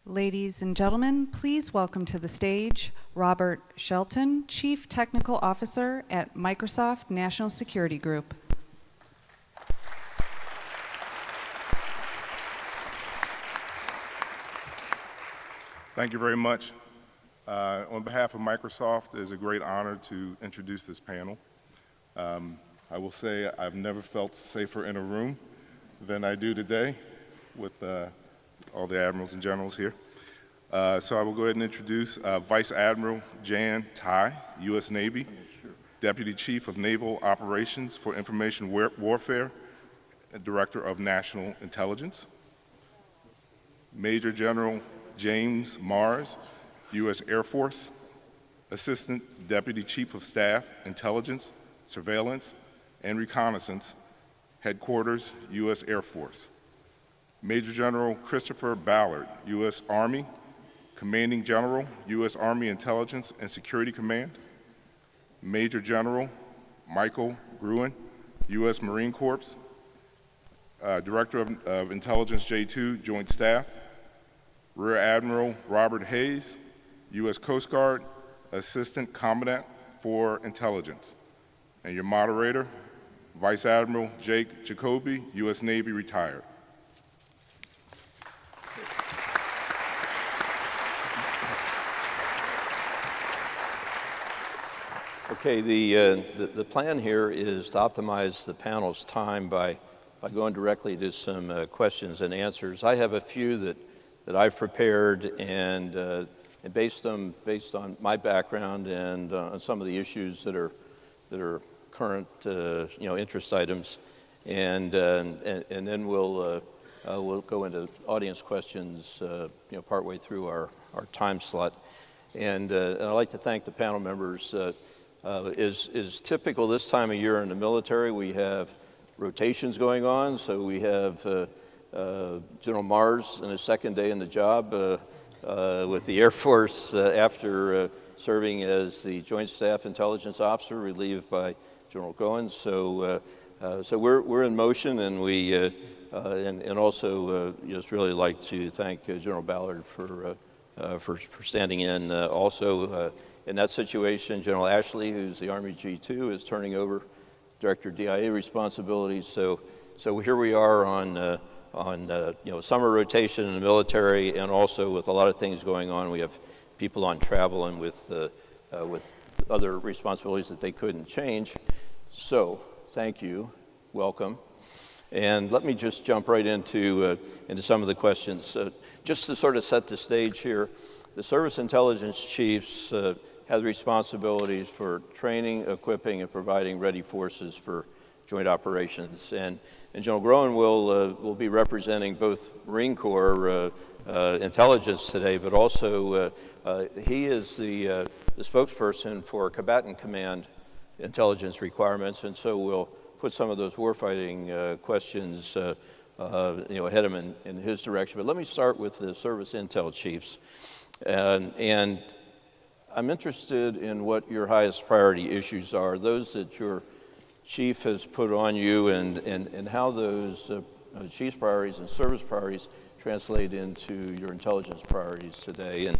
Ladies and gentlemen, please welcome to the stage Robert Shelton, Chief Technical Officer at Microsoft National Security Group. Thank you very much. On behalf of Microsoft, it is a great honor to introduce this panel. I will say I've never felt safer in a room than I do today with all the admirals and generals here. So I will go ahead and introduce Vice Admiral Jan Tighe, U.S. Navy, Deputy Chief of Naval Operations for Information Warfare, and Director of National Intelligence. Major General James Mars, U.S. Air Force, Assistant Deputy Chief of Staff, Intelligence, Surveillance, and Reconnaissance, Headquarters, U.S. Air Force. Major General Christopher Ballard, U.S. Army, Commanding General, U.S. Army Intelligence and Security Command. Major General Michael Groen, U.S. Marine Corps, Director of Intelligence J2 Joint Staff. Rear Admiral Robert Hayes, U.S. Coast Guard, Assistant Commandant for Intelligence. And your moderator, Vice Admiral Jacoby, U.S. Navy, retired. Okay, the plan here is to optimize the panel's time by going directly to some questions and answers. I have a few that I've prepared, and based on my background and on some of the issues that are current interest items, and then we'll go into audience questions partway through our time slot. And I'd like to thank the panel members. Is typical this time of year in the military, we have rotations going on. So we have General Mars in his second day in the job with the Air Force after serving as the Joint Staff Intelligence Officer, relieved by General Groen. So we're in motion, and we and also just really like to thank General Ballard for standing in. Also in that situation, General Ashley, who's the Army G2, is turning over Director DIA responsibilities. So here we are on summer rotation in the military, and also with a lot of things going on. We have people on travel and with other responsibilities that they couldn't change. So thank you, welcome, and let me just jump right into some of the questions. Just to sort of set the stage here, the service intelligence chiefs have the responsibilities for training, equipping, and providing ready forces for joint operations. And General Groen will be representing both Marine Corps intelligence today, but also he is the spokesperson for combatant command intelligence requirements, and so we'll put some of those warfighting questions ahead of him in his direction. But let me start with the service intel chiefs, and I'm interested in what your highest priority issues are, those that your chief has put on you, and how those chief's priorities and service priorities translate into your intelligence priorities today. And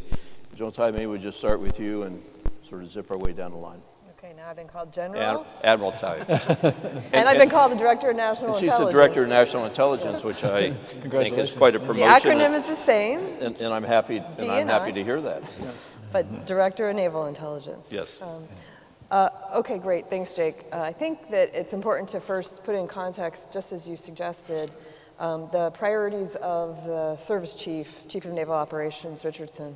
General Tighe, maybe we'll just start with you and sort of zip our way down the line. Okay, now I've been called General. Admiral Tighe. and I've been called the Director of National Intelligence. She's the Director of National Intelligence, which I think is quite a promotion. The acronym is the same. And I'm happy to hear that. But Director of Naval Intelligence. Yes. Okay, great. Thanks, Jake. I think that it's important to first put in context, just as you suggested, the priorities of the service chief, Chief of Naval Operations, Richardson.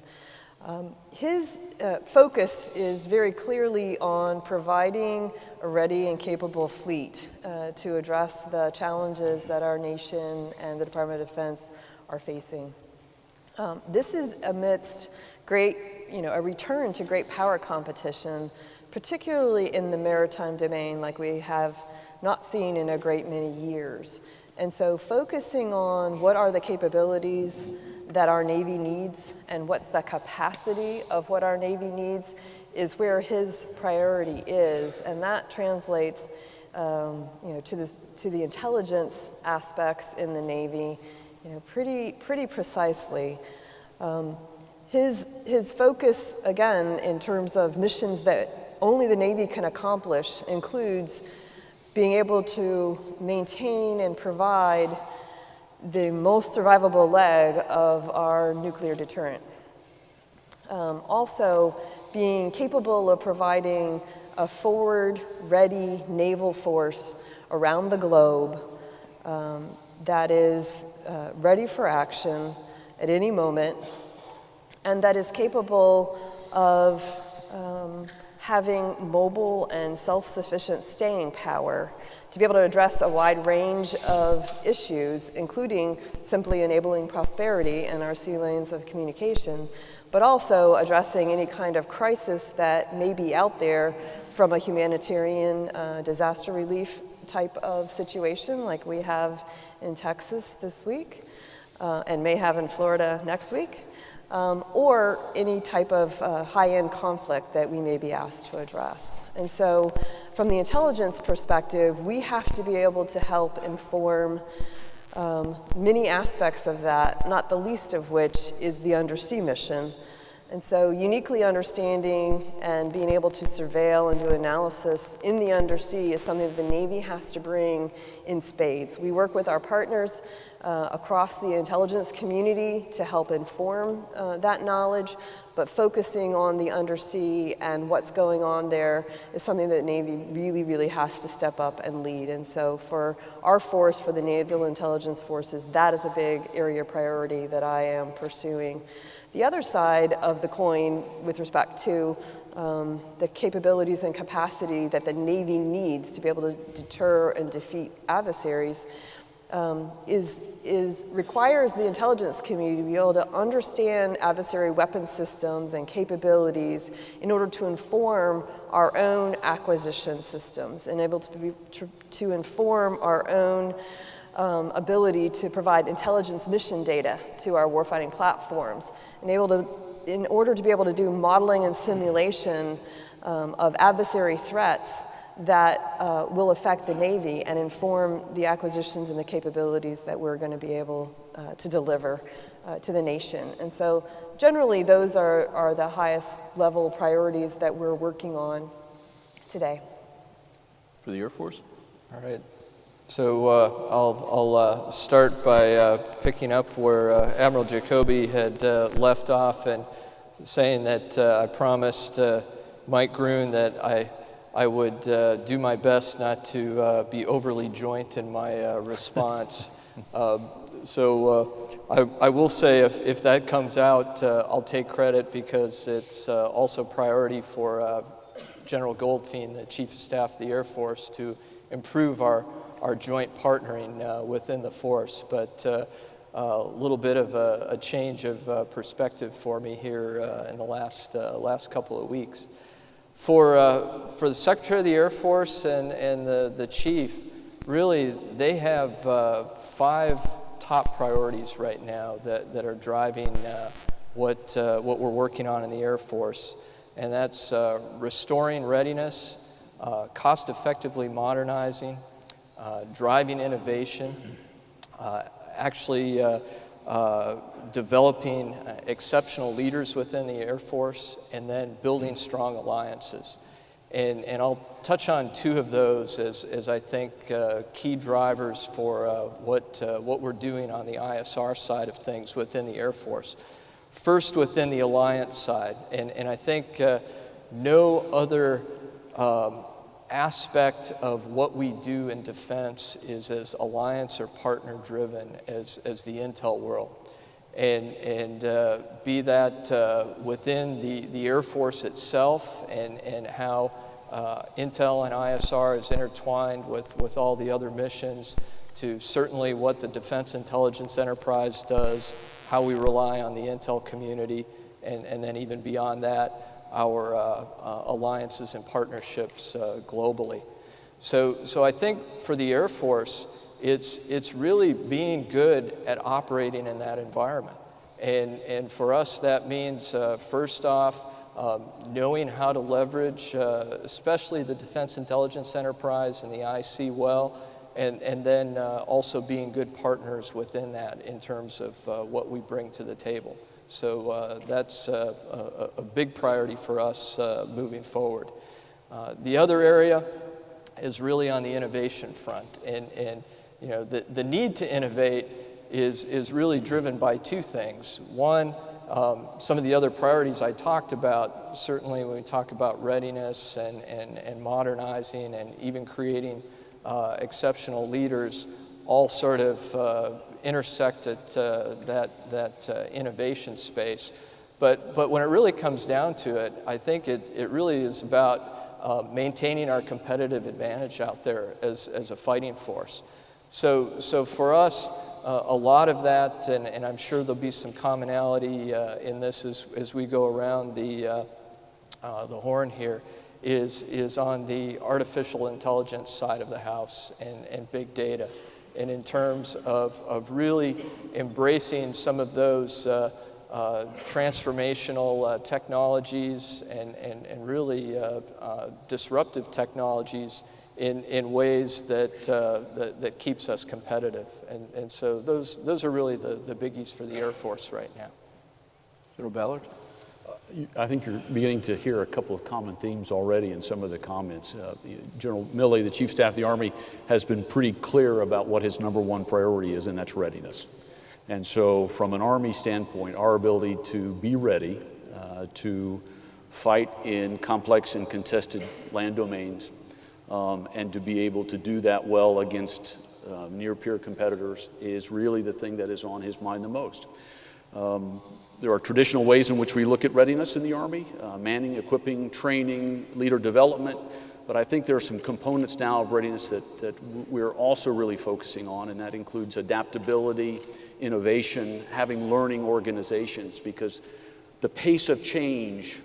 His focus is very clearly on providing a ready and capable fleet to address the challenges that our nation and the Department of Defense are facing. This is amidst a return to great power competition, particularly in the maritime domain, like we have not seen in a great many years. And so focusing on what are the capabilities that our Navy needs and what's the capacity of what our Navy needs is where his priority is. And that translates to the intelligence aspects in the Navy pretty precisely. His focus, again, in terms of missions that only the Navy can accomplish, includes being able to maintain and provide the most survivable leg of our nuclear deterrent. Also, being capable of providing a forward-ready naval force around the globe that is ready for action at any moment, and that is capable of having mobile and self-sufficient staying power to be able to address a wide range of issues, including simply enabling prosperity in our sea lanes of communication, but also addressing any kind of crisis that may be out there from a humanitarian disaster relief type of situation like we have in Texas this week and may have in Florida next week, or any type of high-end conflict that we may be asked to address. And so from the intelligence perspective, we have to be able to help inform many aspects of that, not the least of which is the undersea mission. And so uniquely understanding and being able to surveil and do analysis in the undersea is something that the Navy has to bring in spades. We work with our partners across the intelligence community to help inform that knowledge, but focusing on the undersea and what's going on there is something that the Navy really, really has to step up and lead. And so for our force, for the Naval Intelligence Forces, that is a big area of priority that I am pursuing. The other side of the coin with respect to the capabilities and capacity that the Navy needs to be able to deter and defeat adversaries requires the intelligence community to be able to understand adversary weapon systems and capabilities in order to inform our own acquisition systems and able to inform our own ability to provide intelligence mission data to our warfighting platforms, in order to be able to do modeling and simulation of adversary threats that will affect the Navy and inform the acquisitions and the capabilities that we're going to be able to deliver to the nation. And so generally those are the highest level priorities that we're working on today. For the Air Force? All right. So I'll start by picking up where Admiral Jacoby had left off and saying that I promised Mike Groen that I would do my best not to be overly joint in my response. So I will say if that comes out, I'll take credit because it's also priority for General Goldfein, the Chief of Staff of the Air Force, to improve our joint partnering within the force, but a little bit of a change of perspective for me here in the last couple of weeks. For the Secretary of the Air Force and the Chief, really they have 5 top priorities right now that are driving what we're working on in the Air Force, and that's restoring readiness, cost-effectively modernizing, driving innovation, actually developing exceptional leaders within the Air Force, and then building strong alliances. And I'll touch on 2 of those as I think key drivers for what we're doing on the ISR side of things within the Air Force. First, within the alliance side, and I think no other aspect of what we do in defense is as alliance or partner driven as the intel world, and be that within the Air Force itself and how intel and ISR is intertwined with all the other missions, to certainly what the Defense Intelligence Enterprise does, how we rely on the intel community, and then even beyond that, our alliances and partnerships globally. So I think for the Air Force, it's really being good at operating in that environment. And for us, that means first off, knowing how to leverage, especially the Defense Intelligence Enterprise and the IC well, and then also being good partners within that in terms of what we bring to the table. So that's a big priority for us moving forward. The other area is really on the innovation front, and you know, the need to innovate is really driven by two things. One, some of the other priorities I talked about, certainly when we talk about readiness and modernizing and even creating exceptional leaders, all sort of intersect at that innovation space. But when it really comes down to it, I think it really is about maintaining our competitive advantage out there as a fighting force. So for us, a lot of that, and I'm sure there'll be some commonality in this as we go around the horn here, is on the artificial intelligence side of the house and big data. And in terms of really embracing some of those transformational technologies and really disruptive technologies in ways that keeps us competitive. And so those are really the biggies for the Air Force right now. General Ballard? I think you're beginning to hear a couple of common themes already in some of the comments. General Milley, the Chief of Staff of the Army, has been pretty clear about what his #1 priority is, and that's readiness. And so from an Army standpoint, our ability to be ready to fight in complex and contested land domains and to be able to do that well against near-peer competitors is really the thing that is on his mind the most. There are traditional ways in which we look at readiness in the Army, manning, equipping, training, leader development, but I think there are some components now of readiness that we're also really focusing on, and that includes adaptability, innovation, having learning organizations, because the pace of change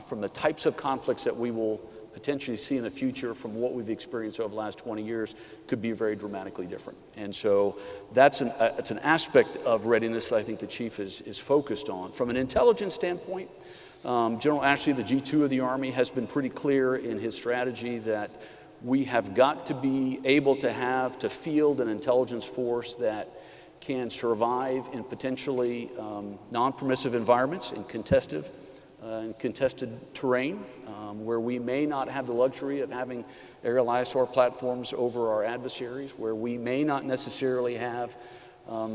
from the types of conflicts that we will potentially see in the future from what we've experienced over the last 20 years could be very dramatically different. And so that's an aspect of readiness that I think the Chief is focused on. From an intelligence standpoint, General Ashley, the G2 of the Army, has been pretty clear in his strategy that we have got to be able to field an intelligence force that can survive in potentially non-permissive environments, in contested terrain, where we may not have the luxury of having aerial ISR platforms over our adversaries, where we may not necessarily have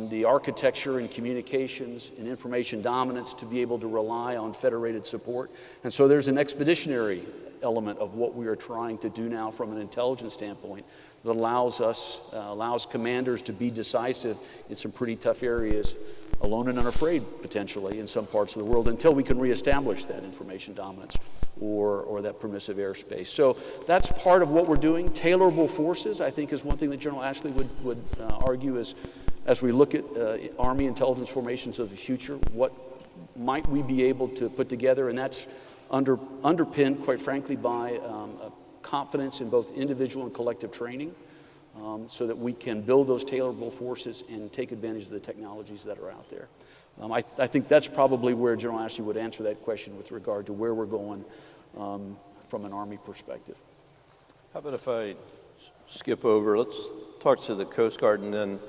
the architecture and communications and information dominance to be able to rely on federated support. And so there's an expeditionary element of what we are trying to do now from an intelligence standpoint that allows commanders to be decisive in some pretty tough areas, alone and unafraid potentially in some parts of the world, until we can reestablish that information dominance or that permissive airspace. So that's part of what we're doing. Tailorable forces, I think, is one thing that General Ashley would argue as we look at Army intelligence formations of the future, what might we be able to put together, and that's underpinned, quite frankly, by confidence in both individual and collective training, so that we can build those tailorable forces and take advantage of the technologies that are out there. I think that's probably where General Ashley would answer that question with regard to where we're going from an Army perspective. How about if I skip over? Let's talk to the Coast Guard, and then,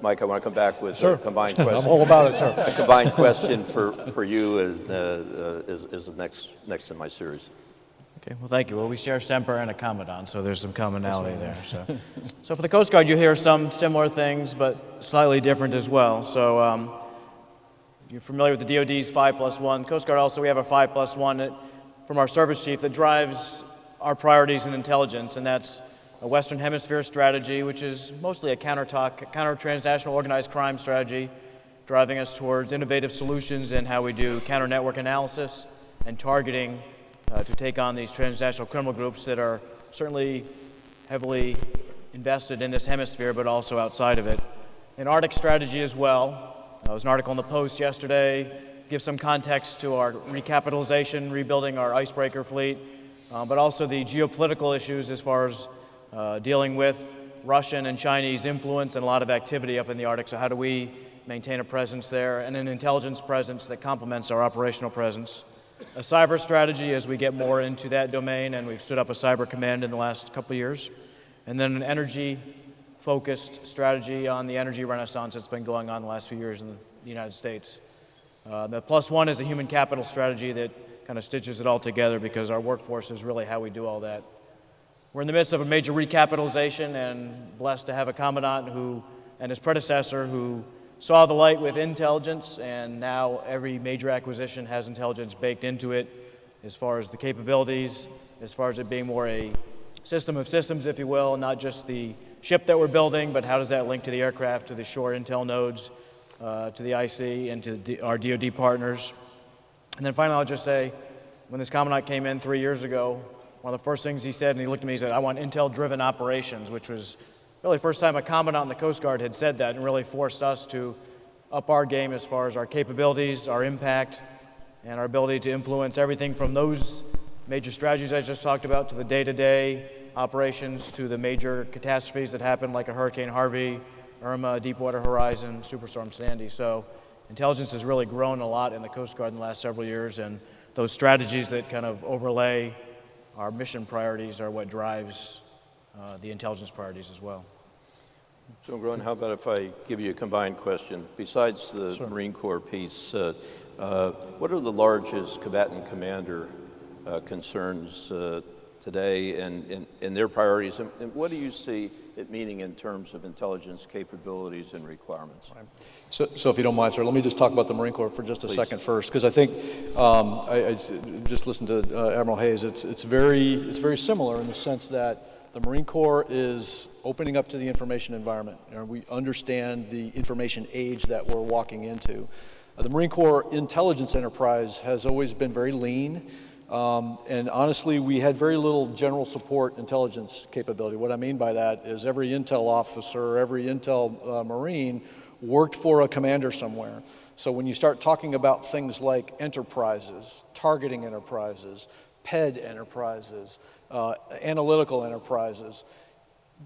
Mike, I want to come back with a combined question. I'm all about it, sir. A combined question for you is the next in my series. Okay, well, thank you. Well, we share Semper and a Commandant, so there's some commonality there. So for the Coast Guard, you hear some similar things, but slightly different as well. So you're familiar with the DoD's 5+1. Coast Guard also, we have a 5+1 from our service chief that drives our priorities in intelligence, and that's a Western Hemisphere strategy, which is mostly a counter-transnational organized crime strategy, driving us towards innovative solutions in how we do counter-network analysis and targeting to take on these transnational criminal groups that are certainly heavily invested in this hemisphere, but also outside of it. An Arctic strategy as well. There was an article in the Post yesterday, gives some context to our recapitalization, rebuilding our icebreaker fleet, but also the geopolitical issues as far as dealing with Russian and Chinese influence and a lot of activity up in the Arctic. So how do we maintain a presence there and an intelligence presence that complements our operational presence? A cyber strategy as we get more into that domain, and we've stood up a cyber command in the last couple of years. And then an energy-focused strategy on the energy renaissance that's been going on the last few years in the United States. The +1 is a human capital strategy that kind of stitches it all together because our workforce is really how we do all that. We're in the midst of a major recapitalization and blessed to have a commandant who, and his predecessor, who saw the light with intelligence, and now every major acquisition has intelligence baked into it as far as the capabilities, as far as it being more a system of systems, if you will, not just the ship that we're building, but how does that link to the aircraft, to the shore intel nodes, to the IC, and to our DoD partners. And then finally, I'll just say, when this commandant came in 3 years ago, one of the first things he said, and he looked at me, he said, "I want intel-driven operations," which was really the first time a commandant in the Coast Guard had said that and really forced us to up our game as far as our capabilities, our impact, and our ability to influence everything from those major strategies I just talked about to the day-to-day operations to the major catastrophes that happened like a Hurricane Harvey, Irma, Deepwater Horizon, Superstorm Sandy. So intelligence has really grown a lot in the Coast Guard in the last several years, and those strategies that kind of overlay our mission priorities are what drives the intelligence priorities as well. So, Groen, how about if I give you a combined question? Besides the Marine Corps piece, what are the largest combatant commander concerns today and their priorities? And what do you see it meaning in terms of intelligence capabilities and requirements? So if you don't mind, sir, let me just talk about the Marine Corps for just a second first, because I think I just listened to Admiral Hayes. It's very similar in the sense that the Marine Corps is opening up to the information environment. We understand the information age that we're walking into. The Marine Corps intelligence enterprise has always been very lean. And honestly, we had very little general support intelligence capability. What I mean by that is every intel officer, every intel Marine worked for a commander somewhere. So when you start talking about things like enterprises, targeting enterprises, PED enterprises, analytical enterprises,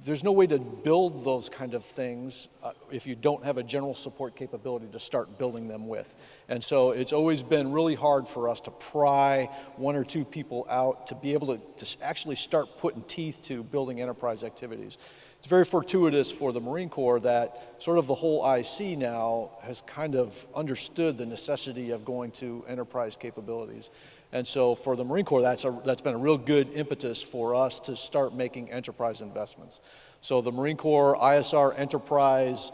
there's no way to build those kind of things if you don't have a general support capability to start building them with. And so it's always been really hard for us to pry one or two people out to be able to actually start putting teeth to building enterprise activities. It's very fortuitous for the Marine Corps that sort of the whole IC now has kind of understood the necessity of going to enterprise capabilities. And so for the Marine Corps, that's been a real good impetus for us to start making enterprise investments. So the Marine Corps ISR enterprise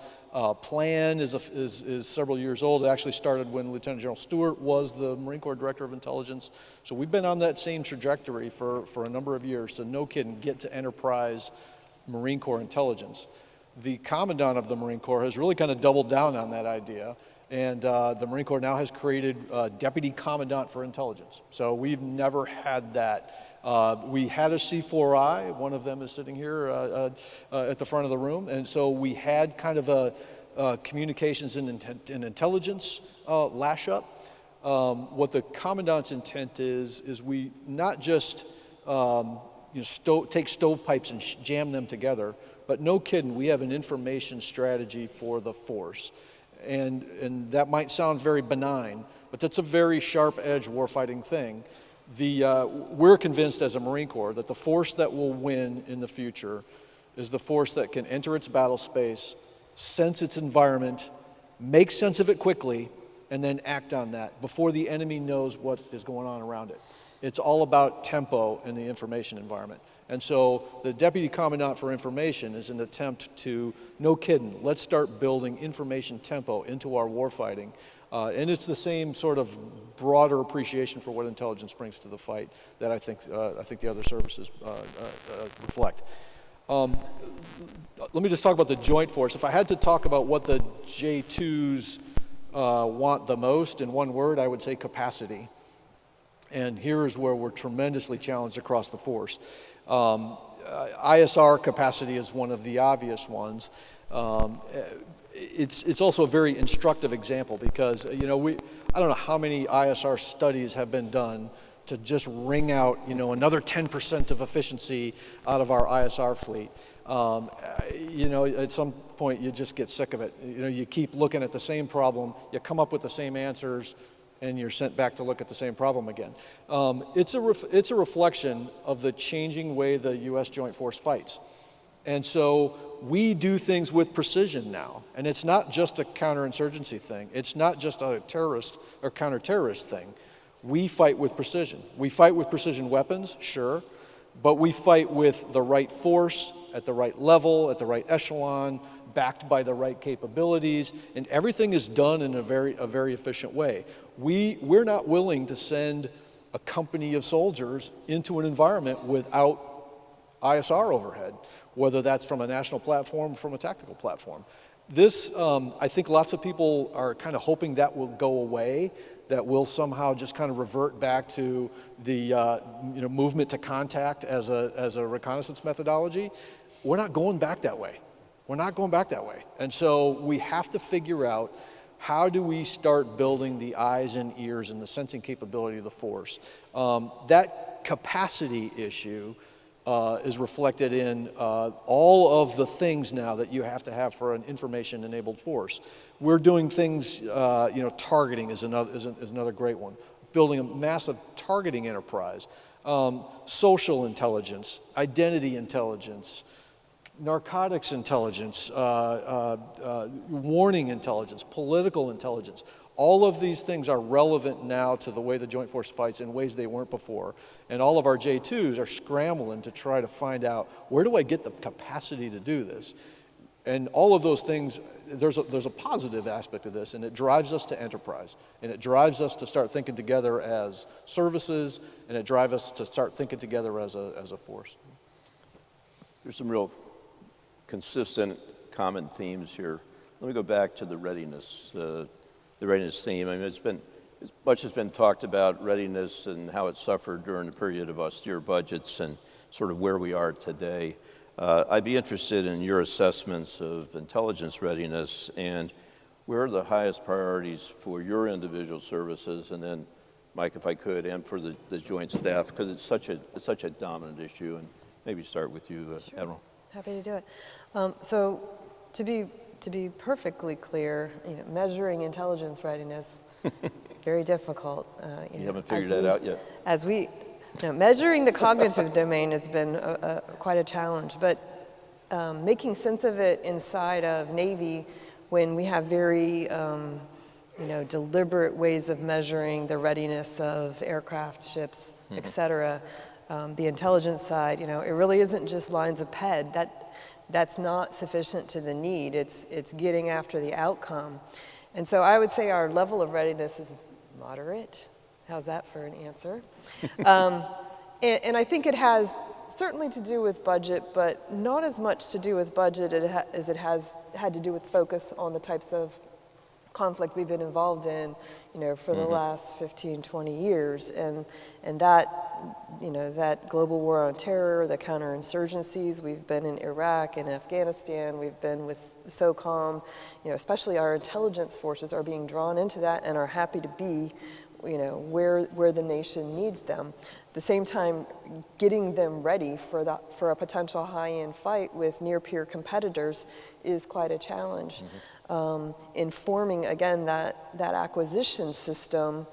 plan is several years old. It actually started when Lieutenant General Stewart was the Marine Corps Director of Intelligence. So we've been on that same trajectory for a number of years to, no kidding, get to enterprise Marine Corps intelligence. The Commandant of the Marine Corps has really kind of doubled down on that idea. And the Marine Corps now has created a Deputy Commandant for Intelligence. So we've never had that. We had a C4I, one of them is sitting here at the front of the room, and so we had kind of a communications and intelligence lash up. What the Commandant's intent is we not just take stovepipes and jam them together, but no kidding, we have an information strategy for the force. And that might sound very benign, but that's a very sharp-edged warfighting thing. We're convinced as a Marine Corps that the force that will win in the future is the force that can enter its battle space, sense its environment, make sense of it quickly, and then act on that before the enemy knows what is going on around it. It's all about tempo in the information environment. And so the Deputy Commandant for Information is an attempt to, no kidding, let's start building information tempo into our warfighting. And it's the same sort of broader appreciation for what intelligence brings to the fight that I think the other services reflect. Let me just talk about the Joint Force. If I had to talk about what the J2s want the most in one word, I would say capacity. And here's where we're tremendously challenged across the force. ISR capacity is one of the obvious ones. It's also a very instructive example because, I don't know how many ISR studies have been done to just wring out, another 10% of efficiency out of our ISR fleet. At some point you just get sick of it. You keep looking at the same problem, you come up with the same answers, and you're sent back to look at the same problem again. It's a reflection of the changing way the U.S. Joint Force fights. And so we do things with precision now. And it's not just a counterinsurgency thing. It's not just a terrorist or counterterrorist thing. We fight with precision. We fight with precision weapons, sure, but we fight with the right force, at the right level, at the right echelon, backed by the right capabilities, and everything is done in a very efficient way. We're not willing to send a company of soldiers into an environment without ISR overhead, whether that's from a national platform or from a tactical platform. This, I think lots of people are kind of hoping that will go away, that we'll somehow just kind of revert back to the movement to contact as a reconnaissance methodology. We're not going back that way. We're not going back that way. And so we have to figure out, how do we start building the eyes and ears and the sensing capability of the force? That capacity issue is reflected in all of the things now that you have to have for an information-enabled force. We're doing things, targeting is another great one. Building a massive targeting enterprise, social intelligence, identity intelligence, narcotics intelligence, warning intelligence, political intelligence. All of these things are relevant now to the way the Joint Force fights in ways they weren't before. And all of our J2s are scrambling to try to find out, where do I get the capacity to do this? And all of those things, there's a positive aspect of this, and it drives us to enterprise. And it drives us to start thinking together as services, and it drives us to start thinking together as a force. There's some real consistent common themes here. Let me go back to the readiness theme. I mean, much has been talked about readiness and how it suffered during the period of austere budgets and sort of where we are today. I'd be interested in your assessments of intelligence readiness and where are the highest priorities for your individual services, and then, Mike, if I could, and for the joint staff, because it's such a dominant issue. And maybe start with you, Sure. Admiral. Happy to do it. So to be perfectly clear, measuring intelligence readiness, very difficult. You haven't figured that out yet? Measuring the cognitive domain has been quite a challenge, but making sense of it inside of Navy when we have very deliberate ways of measuring the readiness of aircraft, ships, et cetera. The intelligence side, it really isn't just lines of PED. That's not sufficient to the need. It's getting after the outcome. And so I would say our level of readiness is moderate. How's that for an answer? And I think it has certainly to do with budget, but not as much to do with budget as it has had to do with focus on the types of conflict we've been involved in, for the last 15, 20 years. And that, that global war on terror, the counterinsurgencies, we've been in Iraq and Afghanistan, we've been with SOCOM, especially our intelligence forces are being drawn into that and are happy to be, where the nation needs them. At the same time, getting them ready for a potential high-end fight with near-peer competitors is quite a challenge. Informing, again, that acquisition system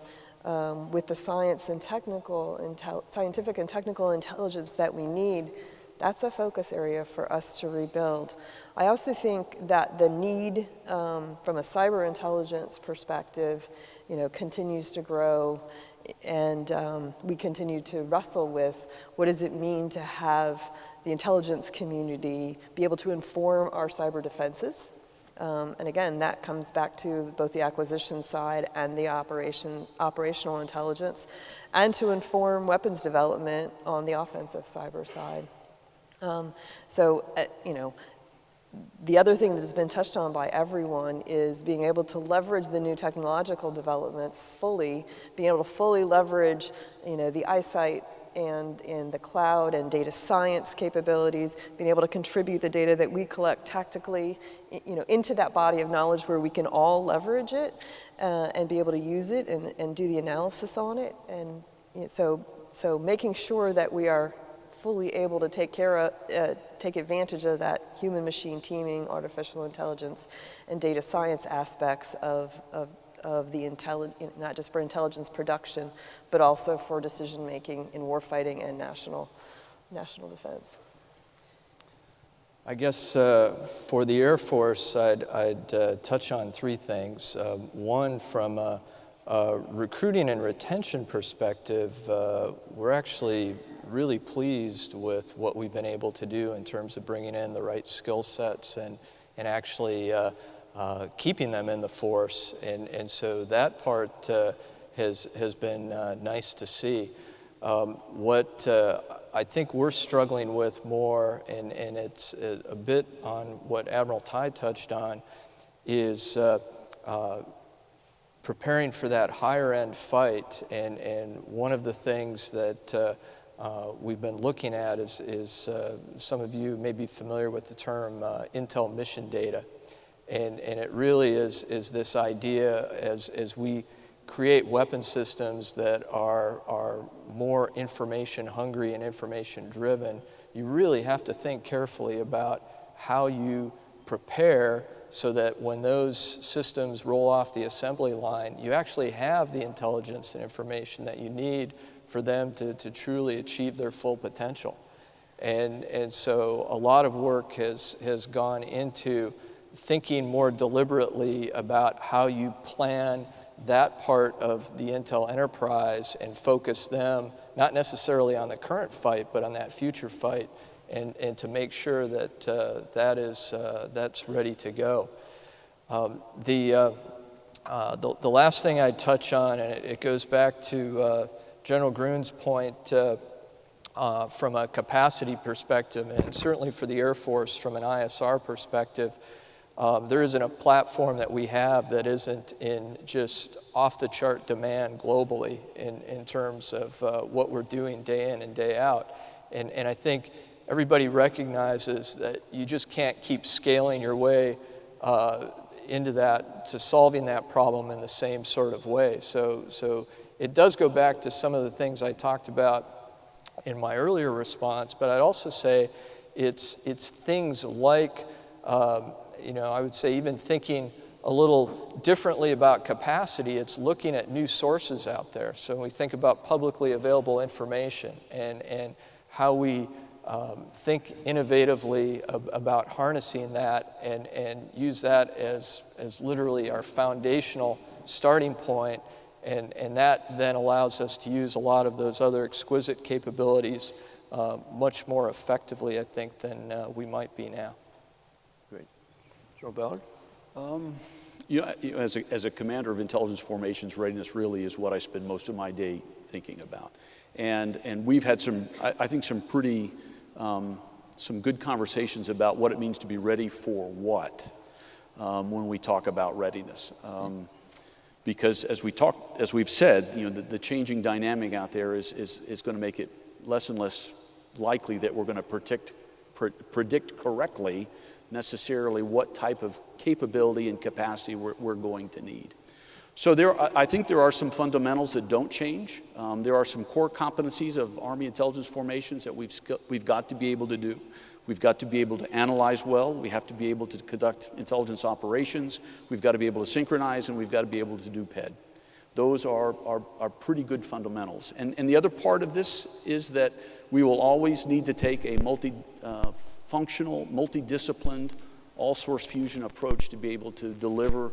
with the scientific and technical intelligence that we need, that's a focus area for us to rebuild. I also think that the need from a cyber intelligence perspective, continues to grow, and we continue to wrestle with what does it mean to have the intelligence community be able to inform our cyber defenses. And again, that comes back to both the acquisition side and the operational intelligence, and to inform weapons development on the offensive cyber side. The other thing that has been touched on by everyone is being able to leverage the new technological developments fully, being able to fully leverage, the eyesight and in the cloud and data science capabilities, being able to contribute the data that we collect tactically, into that body of knowledge where we can all leverage it and be able to use it and do the analysis on it. And so making sure that we are fully able to take advantage of that human-machine teaming, artificial intelligence, and data science aspects of the not just for intelligence production, but also for decision-making in warfighting and national defense. I guess for the Air Force, I'd touch on three things. One, from a recruiting and retention perspective, we're actually really pleased with what we've been able to do in terms of bringing in the right skill sets and actually keeping them in the force. And so that part has been nice to see. What I think we're struggling with more, and it's a bit on what Admiral Tighe touched on, is preparing for that higher end fight. And one of the things that we've been looking at is some of you may be familiar with the term intel mission data. And it really is this idea as we create weapon systems that are more information hungry and information driven, you really have to think carefully about how you prepare so that when those systems roll off the assembly line, you actually have the intelligence and information that you need for them to truly achieve their full potential. And so a lot of work has gone into thinking more deliberately about how you plan that part of the intel enterprise and focus them not necessarily on the current fight, but on that future fight, and to make sure that that's ready to go. The last thing I'd touch on, and it goes back to General Groen's point from a capacity perspective, and certainly for the Air Force from an ISR perspective. There isn't a platform that we have that isn't in just off-the-chart demand globally in terms of what we're doing day in and day out. And I think everybody recognizes that you just can't keep scaling your way into that, to solving that problem in the same sort of way. So it does go back to some of the things I talked about in my earlier response, but I'd also say it's things like I would say even thinking a little differently about capacity, it's looking at new sources out there. So when we think about publicly available information and how we think innovatively about harnessing that and use that as literally our foundational starting point, and that then allows us to use a lot of those other exquisite capabilities much more effectively, I think, than we might be now. General Ballard? As a commander of intelligence formations, readiness really is what I spend most of my day thinking about. And we've had some pretty, some good conversations about what it means to be ready for what when we talk about readiness. Because as we've said, the changing dynamic out there is going to make it less and less likely that we're going to predict correctly necessarily what type of capability and capacity we're going to need. So I think there are some fundamentals that don't change. There are some core competencies of Army intelligence formations that we've got to be able to do. We've got to be able to analyze well. We have to be able to conduct intelligence operations. We've got to be able to synchronize, and we've got to be able to do PED. Those are pretty good fundamentals. And the other part of this is that we will always need to take a functional, multidisciplined, all-source fusion approach to be able to deliver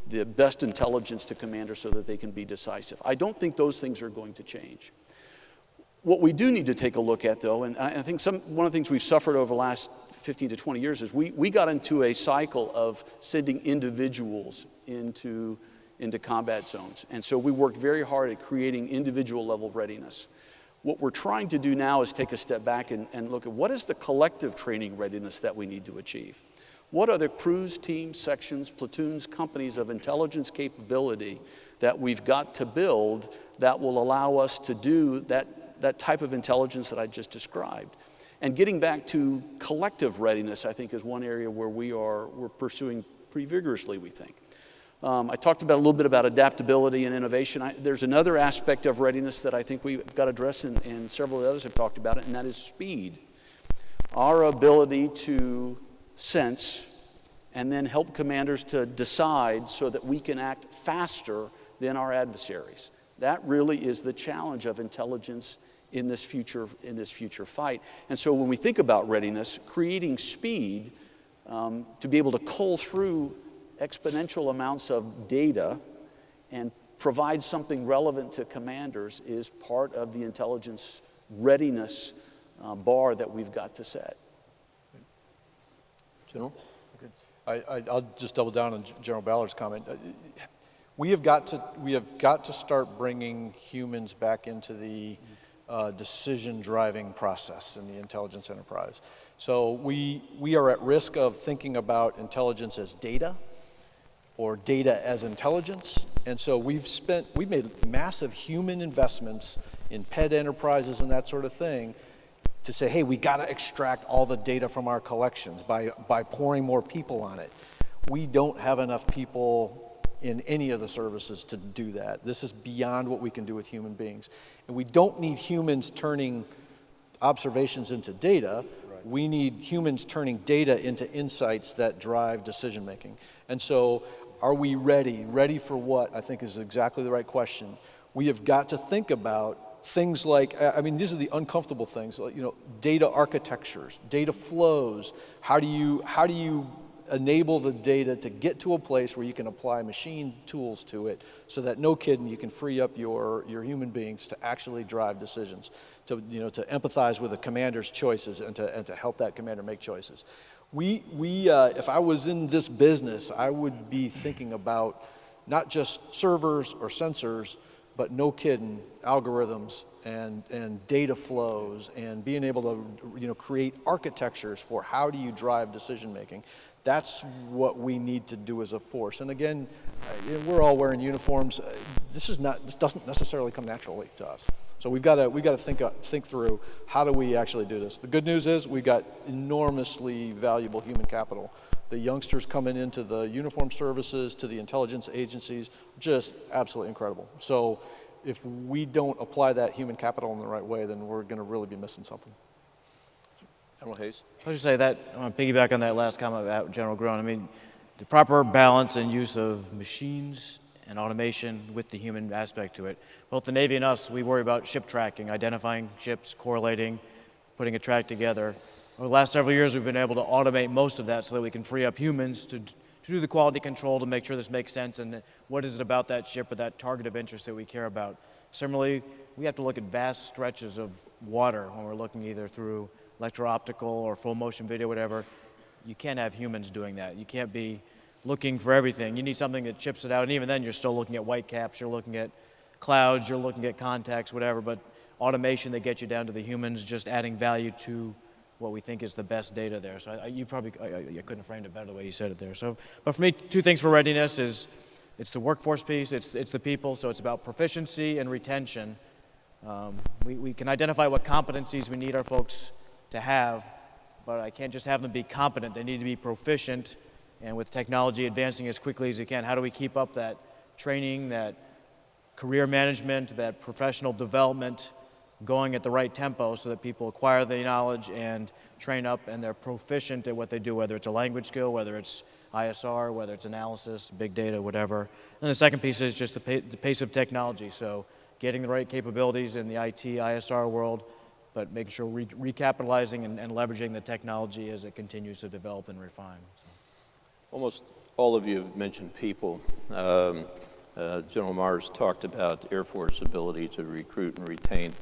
the best intelligence to commanders so that they can be decisive. I don't think those things are going to change. What we do need to take a look at, though, and I think one of the things we've suffered over the last 15 to 20 years is we got into a cycle of sending individuals into combat zones. And so we worked very hard at creating individual level readiness. What we're trying to do now is take a step back and look at what is the collective training readiness that we need to achieve. What are the crews, teams, sections, platoons, companies of intelligence capability that we've got to build that will allow us to do that type of intelligence that I just described? And getting back to collective readiness, I think, is one area where we're pursuing pretty vigorously, we think. I talked about a little bit about adaptability and innovation. There's another aspect of readiness that I think we've got to address, and several of the others have talked about it, and that is speed. Our ability to sense and then help commanders to decide so that we can act faster than our adversaries. That really is the challenge of intelligence in this future fight. And so when we think about readiness, creating speed to be able to cull through exponential amounts of data and provide something relevant to commanders is part of the intelligence readiness bar that we've got to set. General? I'll just double down on General Ballard's comment. We have got to start bringing humans back into the decision-driving process in the intelligence enterprise. So we are at risk of thinking about intelligence as data or data as intelligence. And so we've made massive human investments in pet enterprises and that sort of thing to say, hey, we got to extract all the data from our collections by pouring more people on it. We don't have enough people in any of the services to do that. This is beyond what we can do with human beings. And we don't need humans turning observations into data. Right. We need humans turning data into insights that drive decision making. And so are we ready? Ready for what? I think is exactly the right question. We have got to think about things like, I mean, these are the uncomfortable things, you know, data architectures, data flows. How do you enable the data to get to a place where you can apply machine tools to it so that, no kidding, you can free up your human beings to actually drive decisions, to empathize with the commander's choices and to help that commander make choices. If I was in this business, I would be thinking about not just servers or sensors, but, no kidding, algorithms and data flows and being able to create architectures for how do you drive decision making. That's what we need to do as a force. And again, we're all wearing uniforms. This doesn't necessarily come naturally to us. So we've got to think through, how do we actually do this? The good news is we've got enormously valuable human capital. The youngsters coming into the uniformed services, to the intelligence agencies, just absolutely incredible. So if we don't apply that human capital in the right way, then we're going to really be missing something. General Hayes? I was just say that, I want to piggyback on that last comment about General Groen. I mean, the proper balance and use of machines and automation with the human aspect to it. Both the Navy and us, we worry about ship tracking, identifying ships, correlating, putting a track together. Over the last several years, we've been able to automate most of that so that we can free up humans to do the quality control to make sure this makes sense and what is it about that ship or that target of interest that we care about. Similarly, we have to look at vast stretches of water when we're looking either through electro-optical or full motion video, whatever. You can't have humans doing that. You can't be looking for everything. You need something that chips it out, and even then you're still looking at white caps, you're looking at clouds, you're looking at contacts, whatever, but automation that gets you down to the humans, just adding value to what we think is the best data there. So I couldn't have framed it better the way you said it there. So, but for me, two things for readiness is it's the workforce piece, it's the people, so it's about proficiency and retention. We can identify what competencies we need our folks to have, but I can't just have them be competent. They need to be proficient, and with technology advancing as quickly as it can, how do we keep up that training, that career management, that professional development going at the right tempo so that people acquire the knowledge and train up and they're proficient at what they do, whether it's a language skill, whether it's ISR, whether it's analysis, big data, whatever. And the second piece is just the pace of technology, so getting the right capabilities in the IT, ISR world, but making sure recapitalizing and leveraging the technology as it continues to develop and refine. So. Almost all of you have mentioned people. General Mars talked about Air Force ability to recruit and retain.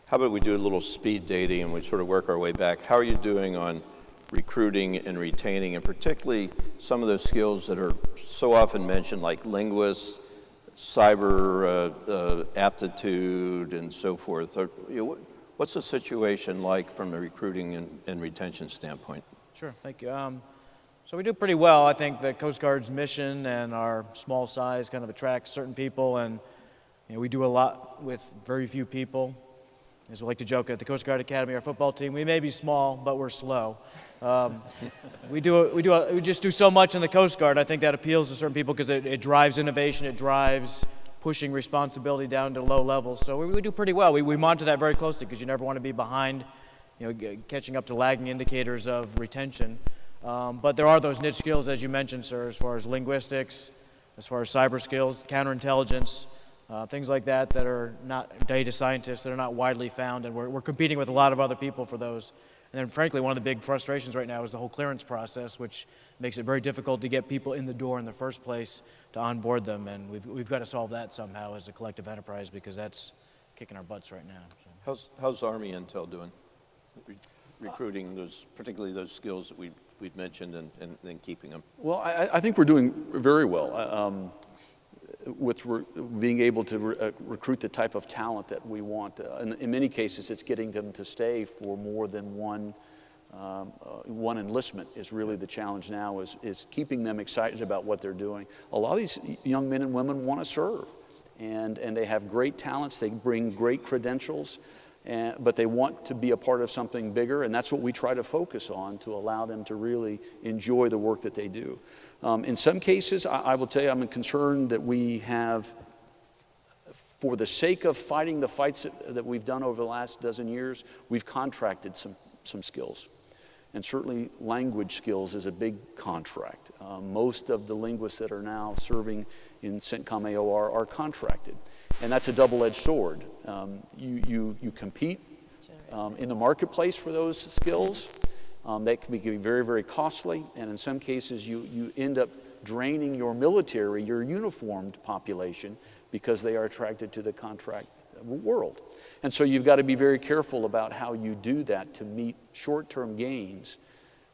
How about we do a little speed dating and we sort of work our way back? How are you doing on recruiting and retaining, and particularly some of those skills that are so often mentioned, like linguists, cyber aptitude, and so forth? What's the situation like from a recruiting and retention standpoint? Sure, thank you. So we do pretty well. I think the Coast Guard's mission and our small size kind of attracts certain people, and we do a lot with very few people. As we like to joke at the Coast Guard Academy, our football team, we may be small, but we're slow. We just do so much in the Coast Guard. I think that appeals to certain people because it drives innovation, it drives pushing responsibility down to low levels. So we do pretty well. We monitor that very closely because you never want to be behind, catching up to lagging indicators of retention. But there are those niche skills, as you mentioned, sir, as far as linguistics, as far as cyber skills, counterintelligence. things like that that are not data scientists, that are not widely found, and we're competing with a lot of other people for those. And then frankly, one of the big frustrations right now is the whole clearance process, which makes it very difficult to get people in the door in the first place to onboard them, and we've got to solve that somehow as a collective enterprise, because that's kicking our butts right now. So. How's Army Intel doing? Recruiting those, particularly those skills that we'd mentioned, and then keeping them? Well, I think we're doing very well. With being able to recruit the type of talent that we want. In many cases, it's getting them to stay for more than one enlistment is really the challenge now, is keeping them excited about what they're doing. A lot of these young men and women want to serve, and they have great talents, they bring great credentials, but they want to be a part of something bigger, and that's what we try to focus on to allow them to really enjoy the work that they do. In some cases, I will tell you, I'm concerned that we have, for the sake of fighting the fights that we've done over the last dozen years, we've contracted some skills. And certainly language skills is a big contract. Most of the linguists that are now serving in CENTCOM AOR are contracted. And that's a double-edged sword. You compete in the marketplace for those skills. That can be very, very costly, and in some cases you end up draining your military, your uniformed population, because they are attracted to the contract world. And so you've got to be very careful about how you do that to meet short-term gains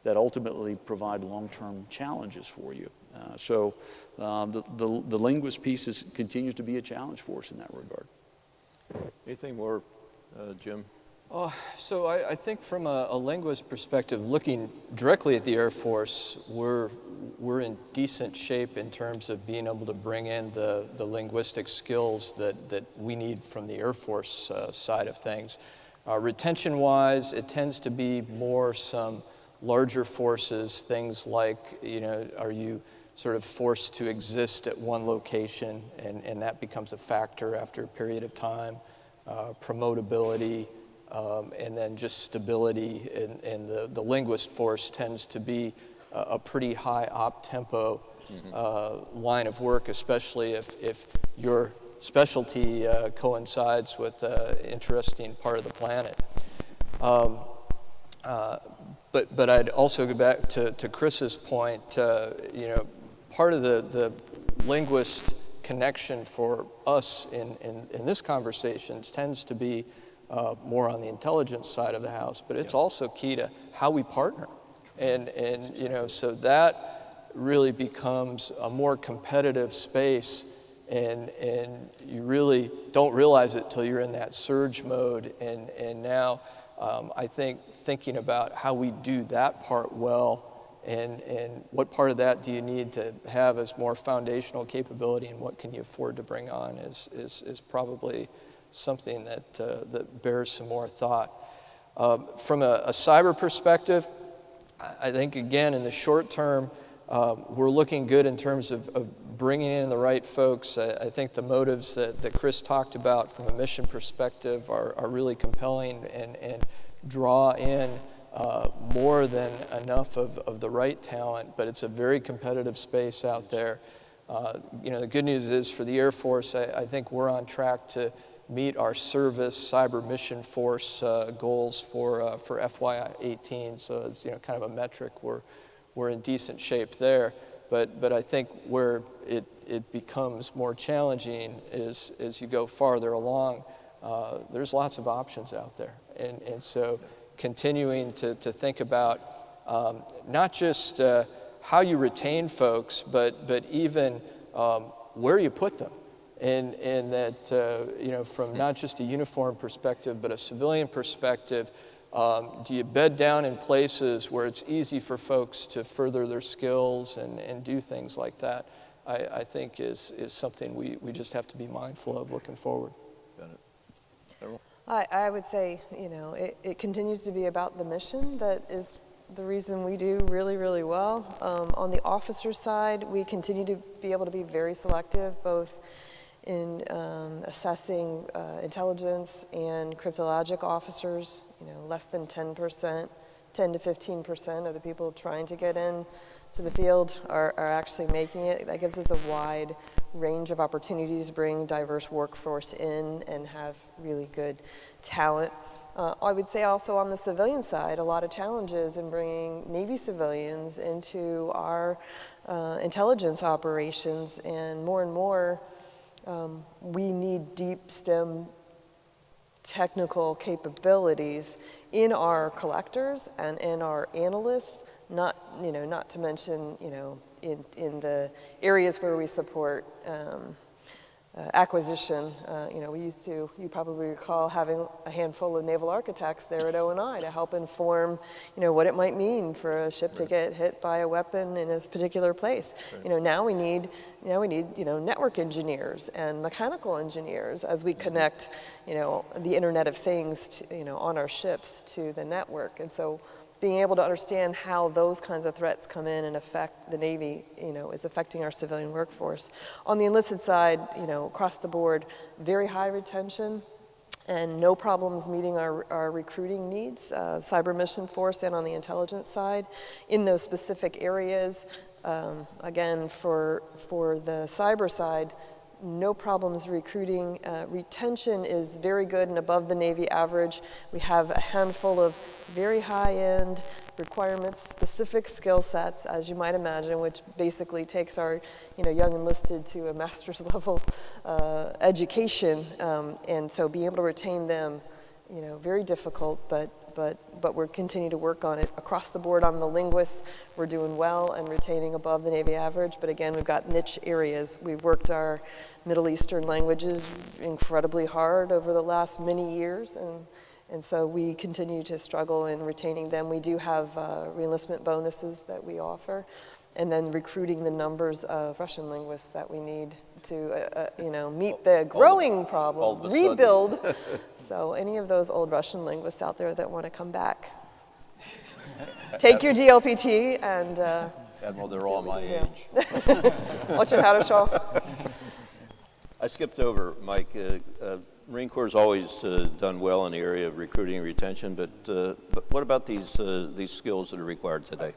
that ultimately provide long-term challenges for you. So the linguist piece continues to be a challenge for us in that regard. Anything more, Jim? So I think from a linguist perspective, looking directly at the Air Force, we're in decent shape in terms of being able to bring in the linguistic skills that we need from the Air Force side of things. Retention-wise, it tends to be more some larger forces, things like, are you sort of forced to exist at one location, and that becomes a factor after a period of time, promotability, and then just stability, and the linguist force tends to be a pretty high op-tempo line of work, especially if your specialty coincides with an interesting part of the planet. But I'd also go back to Chris's point, part of the linguist connection for us in this conversation tends to be more on the intelligence side of the house, but it's also key to how we partner. And so that really becomes a more competitive space, and you really don't realize it till you're in that surge mode. And now I think thinking about how we do that part well, and what part of that do you need to have as more foundational capability, and what can you afford to bring on is probably something that bears some more thought. From a cyber perspective, I think, again, in the short term, we're looking good in terms of bringing in the right folks. I think the motives that Chris talked about from a mission perspective are really compelling and draw in more than enough of the right talent, but it's a very competitive space out there. The good news is for the Air Force, I think we're on track to meet our service cyber mission force goals for FY18. So it's kind of a metric. We're in decent shape there. But I think where it becomes more challenging is as you go farther along, there's lots of options out there. And so continuing to think about not just how you retain folks, but even where you put them. And that, from not just a uniform perspective, but a civilian perspective, do you bed down in places where it's easy for folks to further their skills and do things like that? I think is something we just have to be mindful of looking forward. Got it. I would say, it continues to be about the mission that is the reason we do really, really well. On the officer side, we continue to be able to be very selective, both in assessing intelligence and cryptologic officers. Less than 10%, 10 to 15% of the people trying to get in to the field are actually making it. That gives us a wide range of opportunities, bring diverse workforce in, and have really good talent. I would say also on the civilian side, a lot of challenges in bringing Navy civilians into our intelligence operations, and more, we need deep STEM technical capabilities in our collectors and in our analysts, not to mention, in the areas where we support acquisition. We used to, you probably recall, having a handful of naval architects there at O&I to help inform, what it might mean for a ship to get hit by a weapon in a particular place. Now we need, network engineers and mechanical engineers as we connect, the Internet of Things, to, on our ships to the network. And so being able to understand how those kinds of threats come in and affect the Navy, is affecting our civilian workforce. On the enlisted side, across the board, very high retention and no problems meeting our recruiting needs, cyber mission force and on the intelligence side. In those specific areas, again, for the cyber side, no problems recruiting. Retention is very good and above the Navy average. We have a handful of very high-end requirements, specific skill sets, as you might imagine, which basically takes our young enlisted to a master's level education. And so being able to retain them, very difficult, but we're continuing to work on it. Across the board on the linguists, we're doing well and retaining above the Navy average, but again, we've got niche areas. We've worked our Middle Eastern languages incredibly hard over the last many years, and so we continue to struggle in retaining them. We do have reenlistment bonuses that we offer, and then recruiting the numbers of Russian linguists that we need to, meet the growing problem, rebuild. So any of those old Russian linguists out there that want to come back, take your DLPT and... Admiral, they're all my age. What's your powder shawl? I skipped over, Mike. Marine Corps has always done well in the area of recruiting and retention, but what about these skills that are required today?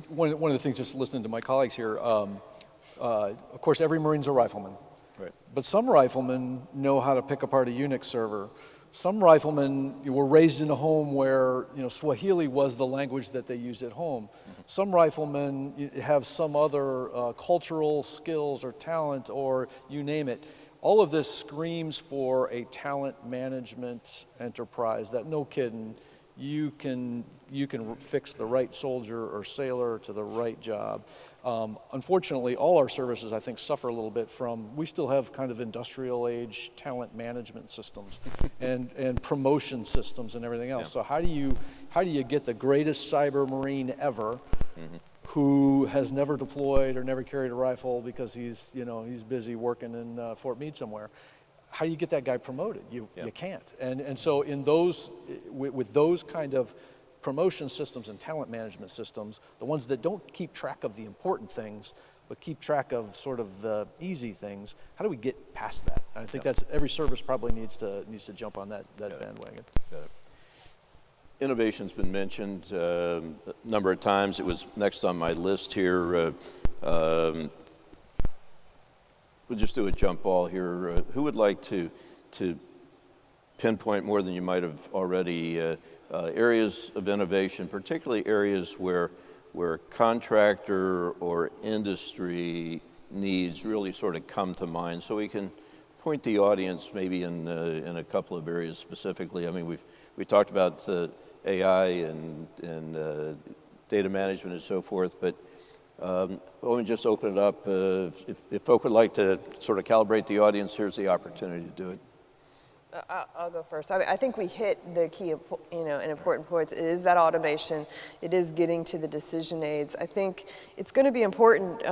One of the things, just listening to my colleagues here, of course, every Marine's a rifleman. Right. But some riflemen know how to pick apart a Unix server. Some riflemen were raised in a home where Swahili was the language that they used at home. Mm-hmm. Some riflemen have some other cultural skills or talent, or you name it. All of this screams for a talent management enterprise that, no kidding, you can fix the right soldier or sailor to the right job. Unfortunately, all our services, I think, suffer a little bit from, we still have kind of industrial age talent management systems and promotion systems and everything else. Yeah. So how do you get the greatest cyber Marine ever, mm-hmm. who has never deployed or never carried a rifle because he's busy working in Fort Meade somewhere? How do you get that guy promoted? You can't. And so in those, with those kind of promotion systems and talent management systems, the ones that don't keep track of the important things, but keep track of sort of the easy things, how do we get past that? And I think that's, every service probably needs to jump on that bandwagon. Innovation's been mentioned a number of times. It was next on my list here. We'll just do a jump ball here. Who would like to pinpoint more than you might have already areas of innovation, particularly areas where contractor or industry needs really sort of come to mind, so we can point the audience maybe in a couple of areas specifically. I mean, we talked about AI and data management and so forth, but let me just open it up. If folk would like to sort of calibrate the audience, here's the opportunity to do it. I'll go first. I think we hit the key, and important points. It is that automation. It is getting to the decision aids. I think it's going to be important.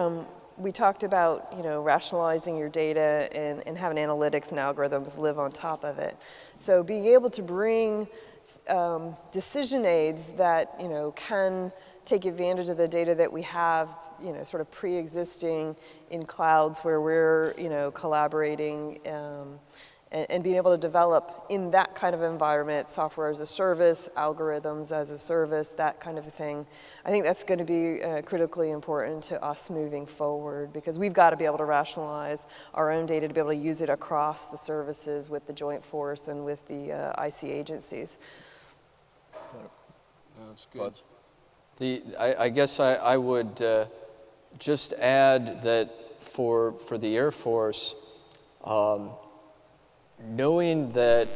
We talked about, rationalizing your data and having analytics and algorithms live on top of it. So being able to bring decision aids that, can take advantage of the data that we have, sort of pre-existing in clouds where we're, collaborating and being able to develop in that kind of environment, software as a service, algorithms as a service, that kind of thing. I think that's going to be critically important to us moving forward, because we've got to be able to rationalize our own data to be able to use it across the services with the Joint Force and with the IC agencies. That's good. I guess I would just add that for the Air Force, knowing that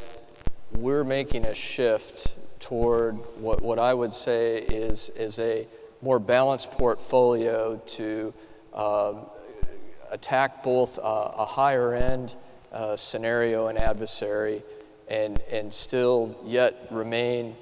we're making a shift toward what I would say is a more balanced portfolio to attack both a higher end scenario and adversary, and still yet remain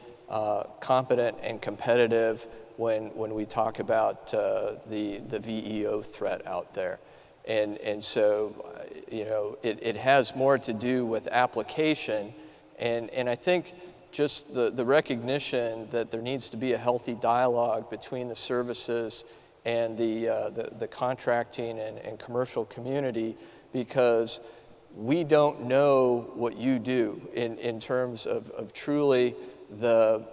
competent and competitive when we talk about the VEO threat out there. And so, it has more to do with application, and I think just the recognition that there needs to be a healthy dialogue between the services and the contracting and commercial community, because we don't know what you do in terms of truly the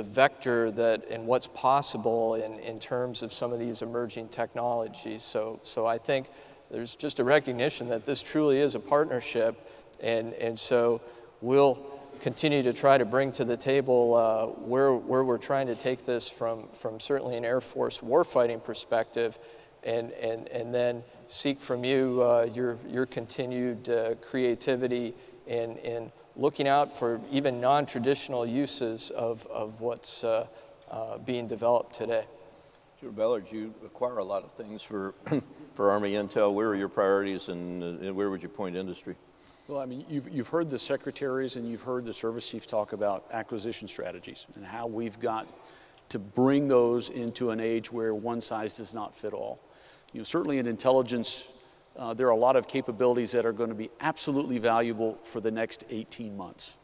vector that and what's possible in terms of some of these emerging technologies. So I think there's just a recognition that this truly is a partnership, and so we'll continue to try to bring to the table where we're trying to take this from certainly an Air Force warfighting perspective, and then seek from you your continued creativity in looking out for even non-traditional uses of what's being developed today. Mr. Ballard, you acquire a lot of things for Army Intel. Where are your priorities, and where would you point industry? Well, I mean, you've heard the secretaries and you've heard the service chiefs talk about acquisition strategies and how we've got to bring those into an age where one size does not fit all. Certainly in intelligence, there are a lot of capabilities that are going to be absolutely valuable for the next 18 months.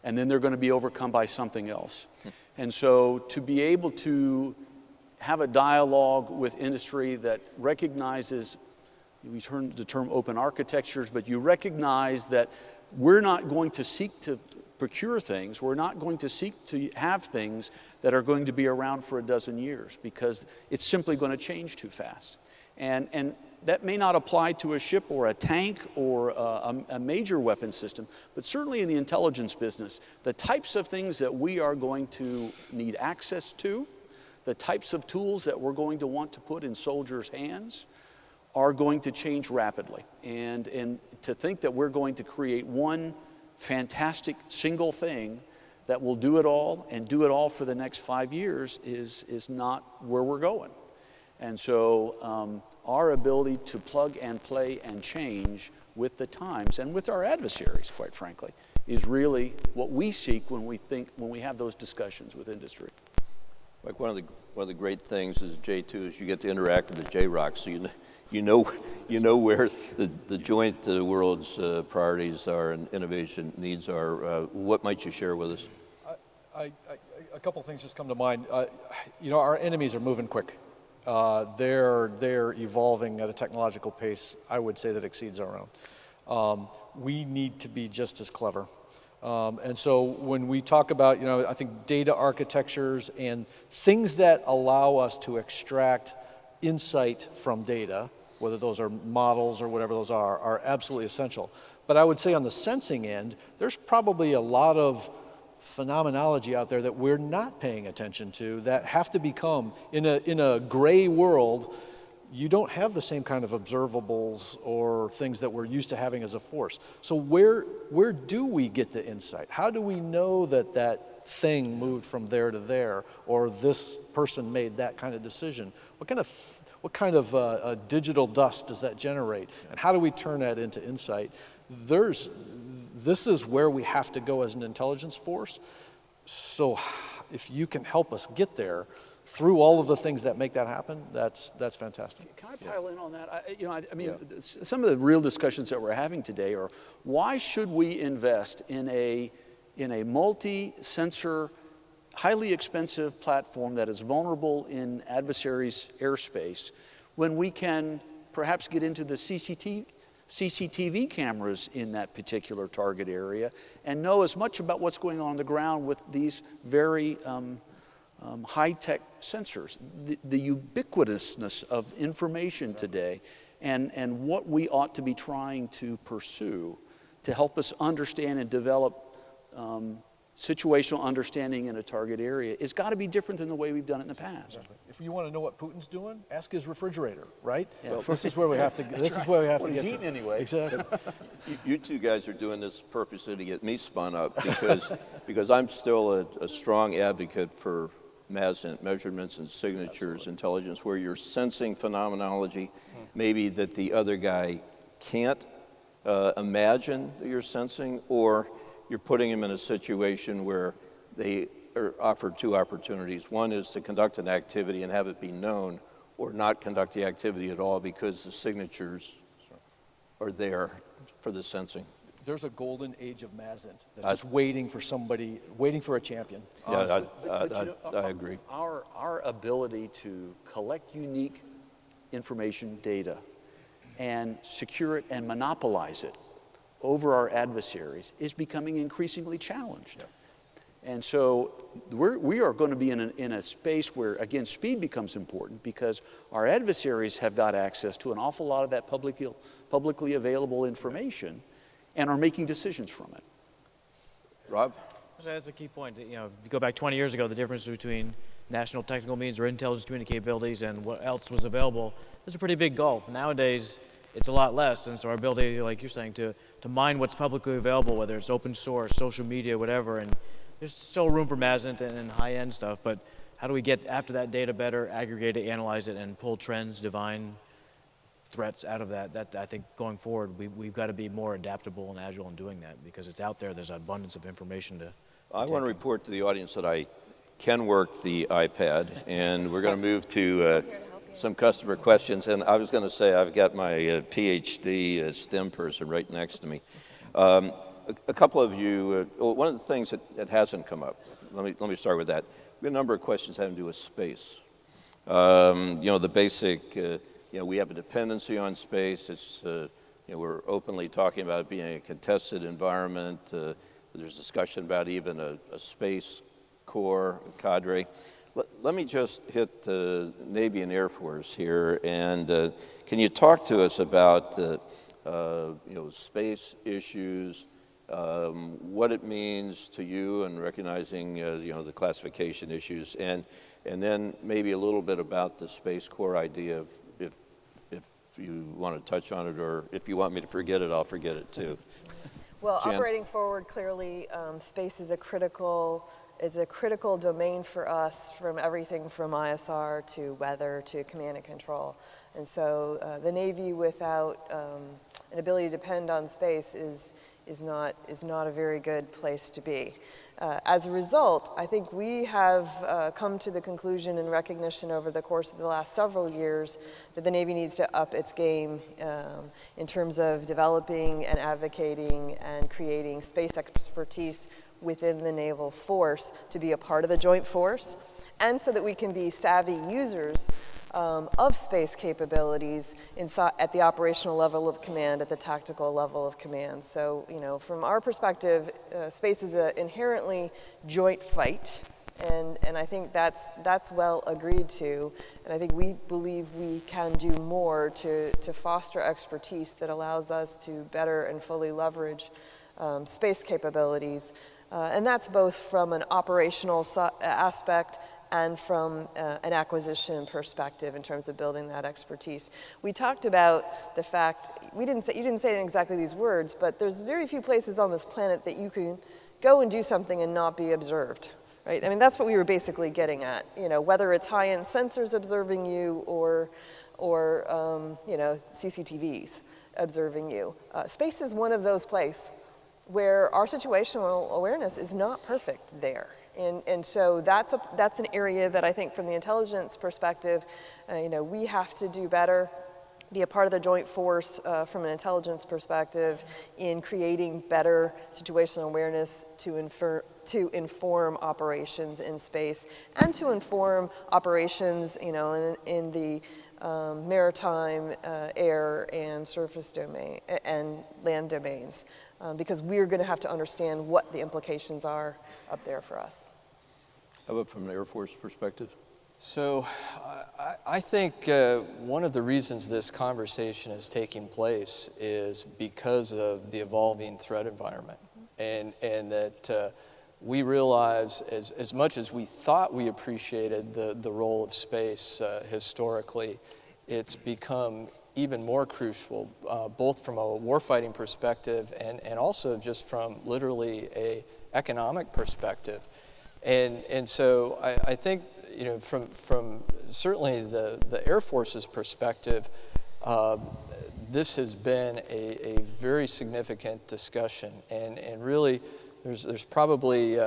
And then they're going to be overcome by something else. And so to be able to have a dialogue with industry that recognizes, we turn the term open architectures, but you recognize that we're not going to seek to procure things, we're not going to seek to have things that are going to be around for a dozen years, because it's simply going to change too fast. And that may not apply to a ship or a tank or a major weapon system, but certainly in the intelligence business, the types of things that we are going to need access to, the types of tools that we're going to want to put in soldiers' hands are going to change rapidly. And to think that we're going to create one fantastic single thing that will do it all and do it all for the next 5 years is not where we're going. And so our ability to plug and play and change with the times and with our adversaries, quite frankly, is really what we seek when we have those discussions with industry. Like one of the great things is J2 is you get to interact with the JROC, so you know where the joint world's priorities are and innovation needs are. What might you share with us? A couple of things just come to mind. Our enemies are moving quick. They're evolving at a technological pace, I would say, that exceeds our own. We need to be just as clever. And so when we talk about, I think data architectures and things that allow us to extract insight from data, whether those are models or whatever those are absolutely essential. But I would say on the sensing end, there's probably a lot of phenomenology out there that we're not paying attention to that have to become, in a gray world, you don't have the same kind of observables or things that we're used to having as a force. So where do we get the insight? How do we know that thing moved from there to there, or this person made that kind of decision? What kind of digital dust does that generate? And how do we turn that into insight? This is where we have to go as an intelligence force. So if you can help us get there through all of the things that make that happen, that's fantastic. Can I pile in on that? Some of the real discussions that we're having today are, why should we invest in a multi-sensor, highly expensive platform that is vulnerable in adversaries' airspace when we can perhaps get into the CCTV cameras in that particular target area and know as much about what's going on the ground with these very high-tech sensors. The ubiquitousness of information today and what we ought to be trying to pursue to help us understand and develop situational understanding in a target area is got to be different than the way we've done it in the past. If you want to know what Putin's doing, ask his refrigerator, right? Yeah. Well, this is where we have to. This is where we have to What get he's to. eating anyway. Exactly. You two guys are doing this purposely to get me spun up because I'm still a strong advocate for MASINT, measurements and signatures intelligence, where you're sensing phenomenology maybe that the other guy can't imagine that you're sensing, or you're putting him in a situation where they are offered two opportunities. One is to conduct an activity and have it be known, or not conduct the activity at all because the signatures are there for the sensing. There's a golden age of MASINT that's just waiting for somebody, waiting for a champion. Yeah, honestly. I agree. Our ability to collect unique information data and secure it and monopolize it over our adversaries is becoming increasingly challenged. Yeah. And so we are going to be in a space where, again, speed becomes important because our adversaries have got access to an awful lot of that publicly available information and are making decisions from it. Rob? So that's a key point. You know, if you go back 20 years ago, the difference between national technical means or intelligence communication capabilities and what else was available, there's a pretty big gulf. Nowadays, it's a lot less, and so our ability, like you're saying, to mine what's publicly available, whether it's open source, social media, whatever, and there's still room for MASINT and high-end stuff, but how do we get after that data better, aggregate it, analyze it, and pull trends, divine threats out of that? That I think going forward, we've got to be more adaptable and agile in doing that because it's out there. There's an abundance of information to I want to report to the audience that I can work the iPad, and we're going to move to some customer questions. And I was going to say I've got my PhD STEM person right next to me. A couple of you, one of the things that hasn't come up, let me start with that. We have a number of questions having to do with space. You know, the basic, you know, we have a dependency on space. It's, you know, we're openly talking about it being a contested environment. There's discussion about even a space corps, cadre. Let me just hit Navy and Air Force here, and can you talk to us about you know, space issues, what it means to you, and recognizing you know, the classification issues, and then maybe a little bit about the Space Corps idea, if you want to touch on it, or if you want me to forget it, I'll forget it too. Well, Jan? operating forward, clearly, space is a critical domain for us, from everything from ISR to weather to command and control. And so the Navy without an ability to depend on space is not a very good place to be. As a result, I think we have come to the conclusion and recognition over the course of the last several years that the Navy needs to up its game in terms of developing and advocating and creating space expertise within the naval force to be a part of the joint force, and so that we can be savvy users of space capabilities at the operational level of command, at the tactical level of command. So, you know, from our perspective, space is an inherently joint fight, and I think that's well agreed to, and I think we believe we can do more to foster expertise that allows us to better and fully leverage space capabilities, and that's both from an operational aspect and from an acquisition perspective in terms of building that expertise. We talked about the fact, you didn't say it in exactly these words, but there's very few places on this planet that you can go and do something and not be observed, right? I mean, that's what we were basically getting at, you know, whether it's high-end sensors observing you or you know, CCTVs observing you. Space is one of those places where our situational awareness is not perfect there. And so that's an area that I think from the intelligence perspective, you know, we have to do better, be a part of the joint force from an intelligence perspective in creating better situational awareness to inform operations in space and to inform operations, you know, in the maritime, air, and surface domain, and land domains, because we're going to have to understand what the implications are up there for us. How about from an Air Force perspective? So I think one of the reasons this conversation is taking place is because of the evolving threat environment, and that we realize as much as we thought we appreciated the role of space historically, it's become even more crucial, both from a warfighting perspective and also just from literally a economic perspective. And so I think, you know, from certainly the Air Force's perspective, this has been a very significant discussion, and really there's probably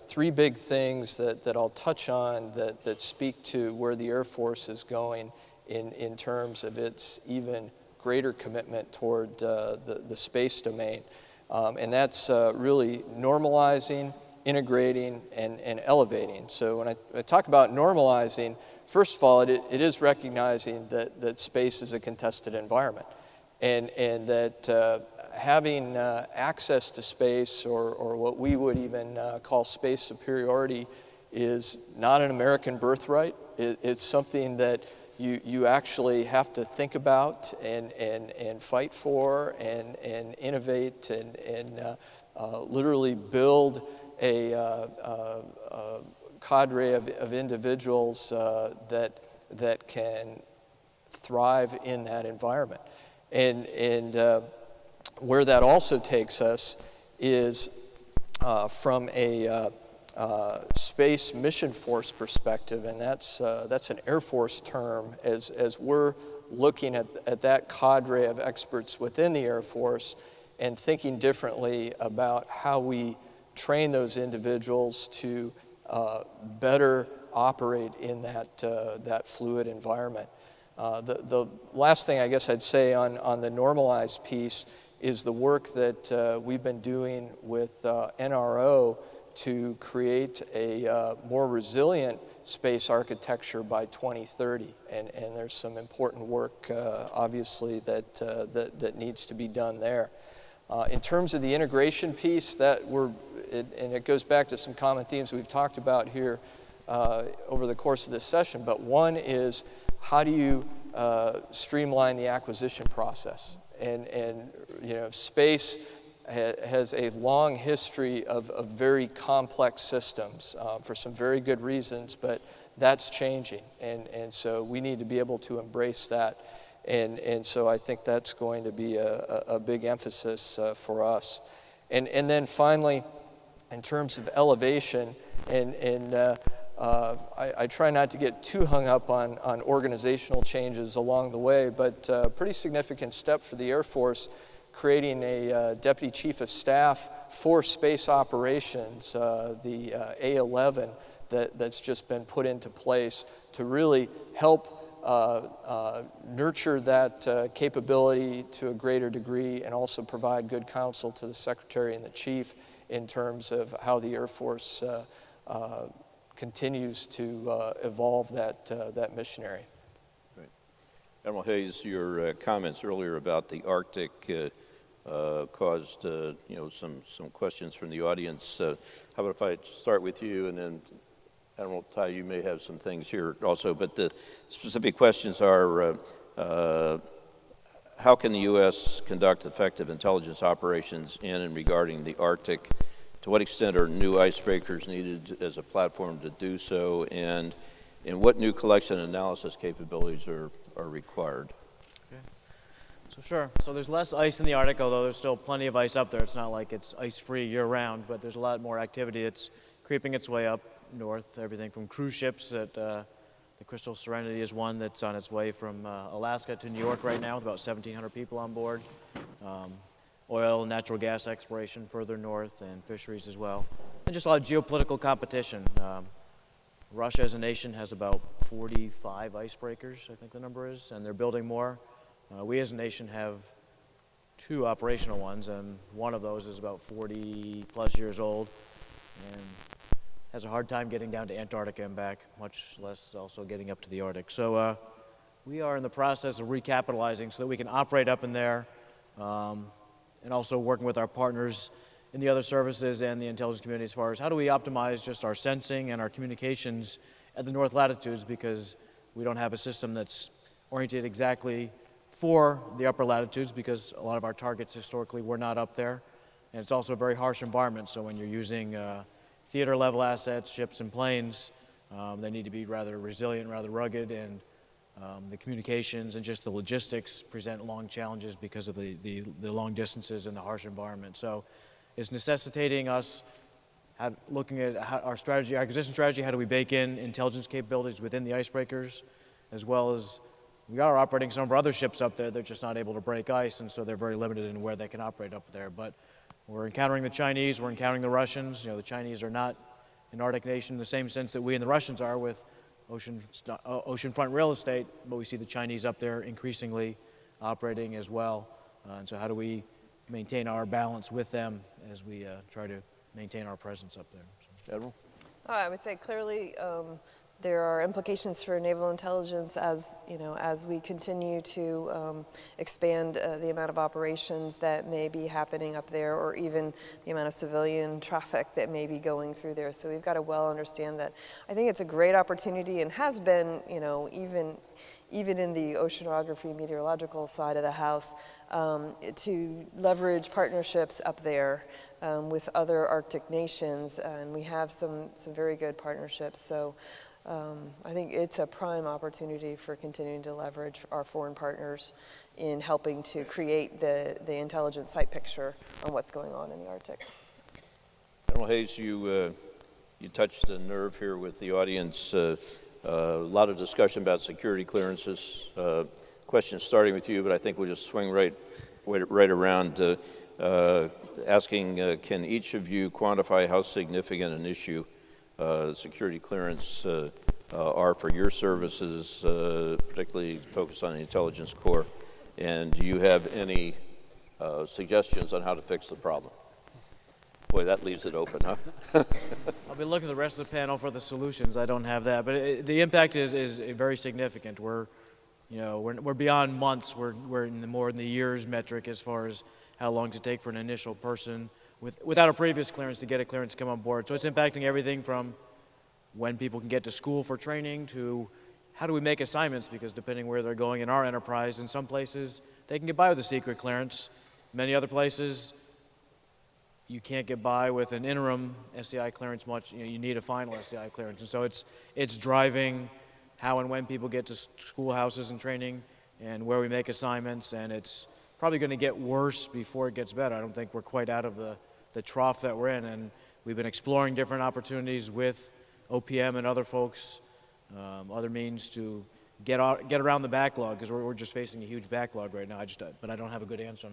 three big things that I'll touch on that speak to where the Air Force is going in terms of its even greater commitment toward the space domain, and that's really normalizing, integrating, and elevating. So when I talk about normalizing, first of all, it is recognizing that space is a contested environment, and that having access to space, or what we would even call space superiority, is not an American birthright. It's something that you actually have to think about and fight for and innovate and literally build a cadre of individuals that can thrive in that environment. And where that also takes us is from a space mission force perspective, and that's an Air Force term, as we're looking at that cadre of experts within the Air Force and thinking differently about how we train those individuals to better operate in that fluid environment. The last thing I guess I'd say on the normalized piece is the work that we've been doing with NRO to create a more resilient space architecture by 2030, and there's some important work obviously that needs to be done there. In terms of the integration piece, and it goes back to some common themes we've talked about here over the course of this session, but one is how do you streamline the acquisition process? And you know, space has a long history of very complex systems for some very good reasons, but that's changing, and so we need to be able to embrace that. And so I think that's going to be a big emphasis for us. And then finally, in terms of elevation, I try not to get too hung up on organizational changes along the way, but a pretty significant step for the Air Force, creating a Deputy Chief of Staff for space operations, the A11, that's just been put into place to really help nurture that capability to a greater degree, and also provide good counsel to the Secretary and the Chief in terms of how the Air Force continues to evolve that mission area. Right. Admiral Hayes, your comments earlier about the Arctic caused some questions from the audience. How about if I start with you, and then Admiral Tighe, you may have some things here also, but the specific questions are, how can the U.S. conduct effective intelligence operations in and regarding the Arctic? To what extent are new icebreakers needed as a platform to do so? And what new collection and analysis capabilities are required? Okay. So sure. So there's less ice in the Arctic, although there's still plenty of ice up there. It's not like it's ice-free year-round, but there's a lot more activity that's creeping its way up north, everything from cruise ships that the Crystal Serenity is one that's on its way from Alaska to New York right now with about 1,700 people on board. Oil and natural gas exploration further north, and fisheries as well. And just a lot of geopolitical competition. Russia as a nation has about 45 icebreakers, I think the number is, and they're building more. We as a nation have 2 operational ones, and one of those is about 40 plus years old and has a hard time getting down to Antarctica and back, much less also getting up to the Arctic. So we are in the process of recapitalizing so that we can operate up in there, and also working with our partners in the other services and the intelligence community as far as how do we optimize just our sensing and our communications at the north latitudes, because we don't have a system that's oriented exactly for the upper latitudes, because a lot of our targets historically were not up there. And it's also a very harsh environment, so when you're using theater level assets, ships and planes, they need to be rather resilient, rather rugged, and the communications and just the logistics present long challenges because of the long distances and the harsh environment. So it's necessitating us looking at our strategy, our acquisition strategy. How do we bake in intelligence capabilities within the icebreakers, as well as we are operating some of our other ships up there. They're just not able to break ice, and so they're very limited in where they can operate up there. But we're encountering the Chinese, we're encountering the Russians. You know, the Chinese are not an Arctic nation in the same sense that we and the Russians are with oceanfront real estate, but we see the Chinese up there increasingly operating as well. And so how do we maintain our balance with them as we try to maintain our presence up there? So. Admiral? I would say clearly there are implications for naval intelligence as we continue to expand the amount of operations that may be happening up there, or even the amount of civilian traffic that may be going through there. So we've got to well understand that. I think it's a great opportunity, and has been, even in the oceanography meteorological side of the house, to leverage partnerships up there with other Arctic nations, and we have some very good partnerships. So I think it's a prime opportunity for continuing to leverage our foreign partners in helping to create the intelligence sight picture on what's going on in the Arctic. Admiral Hayes, you touched the nerve here with the audience. A lot of discussion about security clearances. Questions starting with you, but I think we'll just swing right around asking, can each of you quantify how significant an issue security clearance are for your services, particularly focused on the intelligence corps, and do you have any suggestions on how to fix the problem? Boy, that leaves it open, huh? I'll be looking at the rest of the panel for the solutions. I don't have that, but the impact is very significant. We're beyond months. We're more in the years metric as far as how long does it take for an initial person without a previous clearance to get a clearance to come on board. So it's impacting everything from when people can get to school for training to how do we make assignments, because depending where they're going in our enterprise, in some places they can get by with a secret clearance. Many other places you can't get by with an interim SCI clearance much. You need a final SCI clearance. And so it's driving how and when people get to schoolhouses and training and where we make assignments, and it's probably going to get worse before it gets better. I don't think we're quite out of the trough that we're in, and we've been exploring different opportunities with OPM and other folks, other means to get around the backlog, because we're just facing a huge backlog right now. But I don't have a good answer.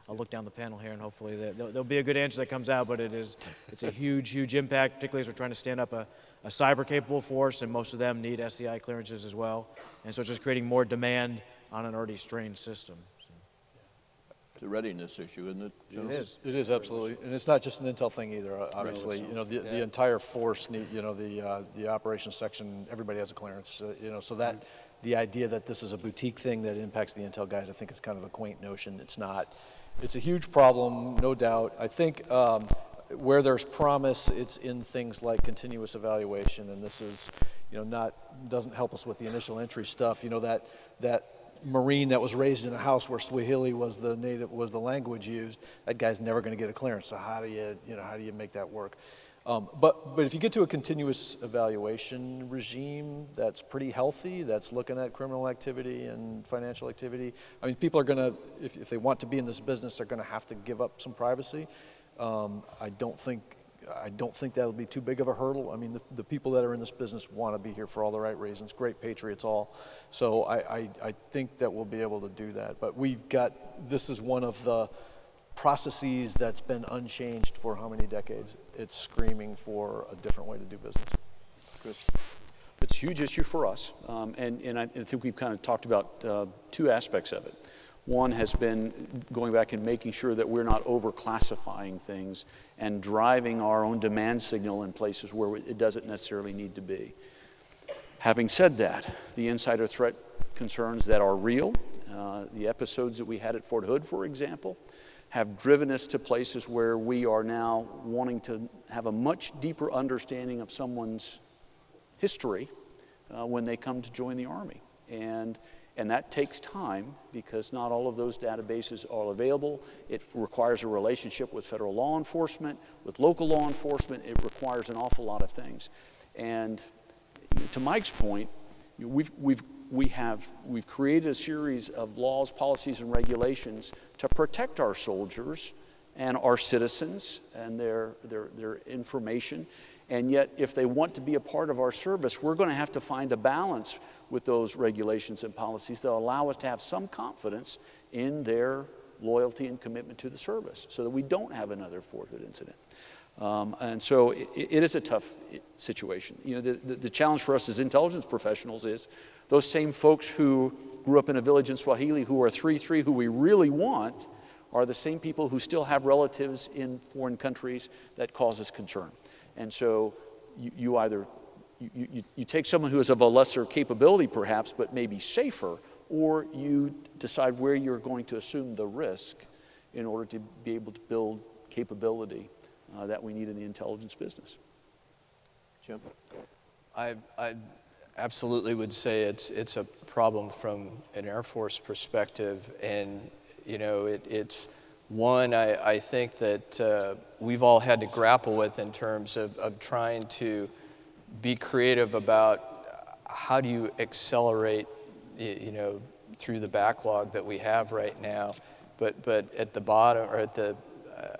I'll look down the panel here, and hopefully there'll be a good answer that comes out, but it's a huge impact, particularly as we're trying to stand up a cyber-capable force, and most of them need SCI clearances as well. And so it's just creating more demand on an already strained system. It's a readiness issue, isn't it? It is absolutely, and it's not just an intel thing either. Obviously, the entire force need, the operations section, everybody has a clearance. So that the idea that this is a boutique thing that impacts the intel guys, I think is kind of a quaint notion. It's not. It's a huge problem, no doubt. I think where there's promise, it's in things like continuous evaluation, and this is, doesn't help us with the initial entry stuff. That Marine that was raised in a house where Swahili was the language used, that guy's never going to get a clearance. So how do you make that work? But if you get to a continuous evaluation regime that's pretty healthy, that's looking at criminal activity and financial activity, I mean, people are going to, if they want to be in this business, they're going to have to give up some privacy. I don't think that'll be too big of a hurdle. I mean, the people that are in this business want to be here for all the right reasons. Great patriots all. So I think that we'll be able to do that. But this is one of the processes that's been unchanged for how many decades? It's screaming for a different way to do business. Good. It's a huge issue for us, and I think we've kind of talked about two aspects of it. One has been going back and making sure that we're not overclassifying things and driving our own demand signal in places where it doesn't necessarily need to be. Having said that, the insider threat concerns that are real, the episodes that we had at Fort Hood, for example, have driven us to places where we are now wanting to have a much deeper understanding of someone's history when they come to join the Army. And that takes time because not all of those databases are available. It requires a relationship with federal law enforcement, with local law enforcement. It requires an awful lot of things. And to Mike's point, we've created a series of laws, policies, and regulations to protect our soldiers and our citizens and their information. And yet, if they want to be a part of our service, we're going to have to find a balance with those regulations and policies that allow us to have some confidence in their loyalty and commitment to the service so that we don't have another Fort Hood incident. And so it is a tough situation. You know, the challenge for us as intelligence professionals is those same folks who grew up in a village in Swahili who are 3-3, who we really want, are the same people who still have relatives in foreign countries that cause us concern. And so you either take someone who is of a lesser capability perhaps, but maybe safer, or you decide where you're going to assume the risk in order to be able to build capability that we need in the intelligence business. Jim? I absolutely would say it's a problem from an Air Force perspective, and you know it's one I think that we've all had to grapple with in terms of trying to be creative about how do you accelerate, you know, through the backlog that we have right now, but at the bottom, or at the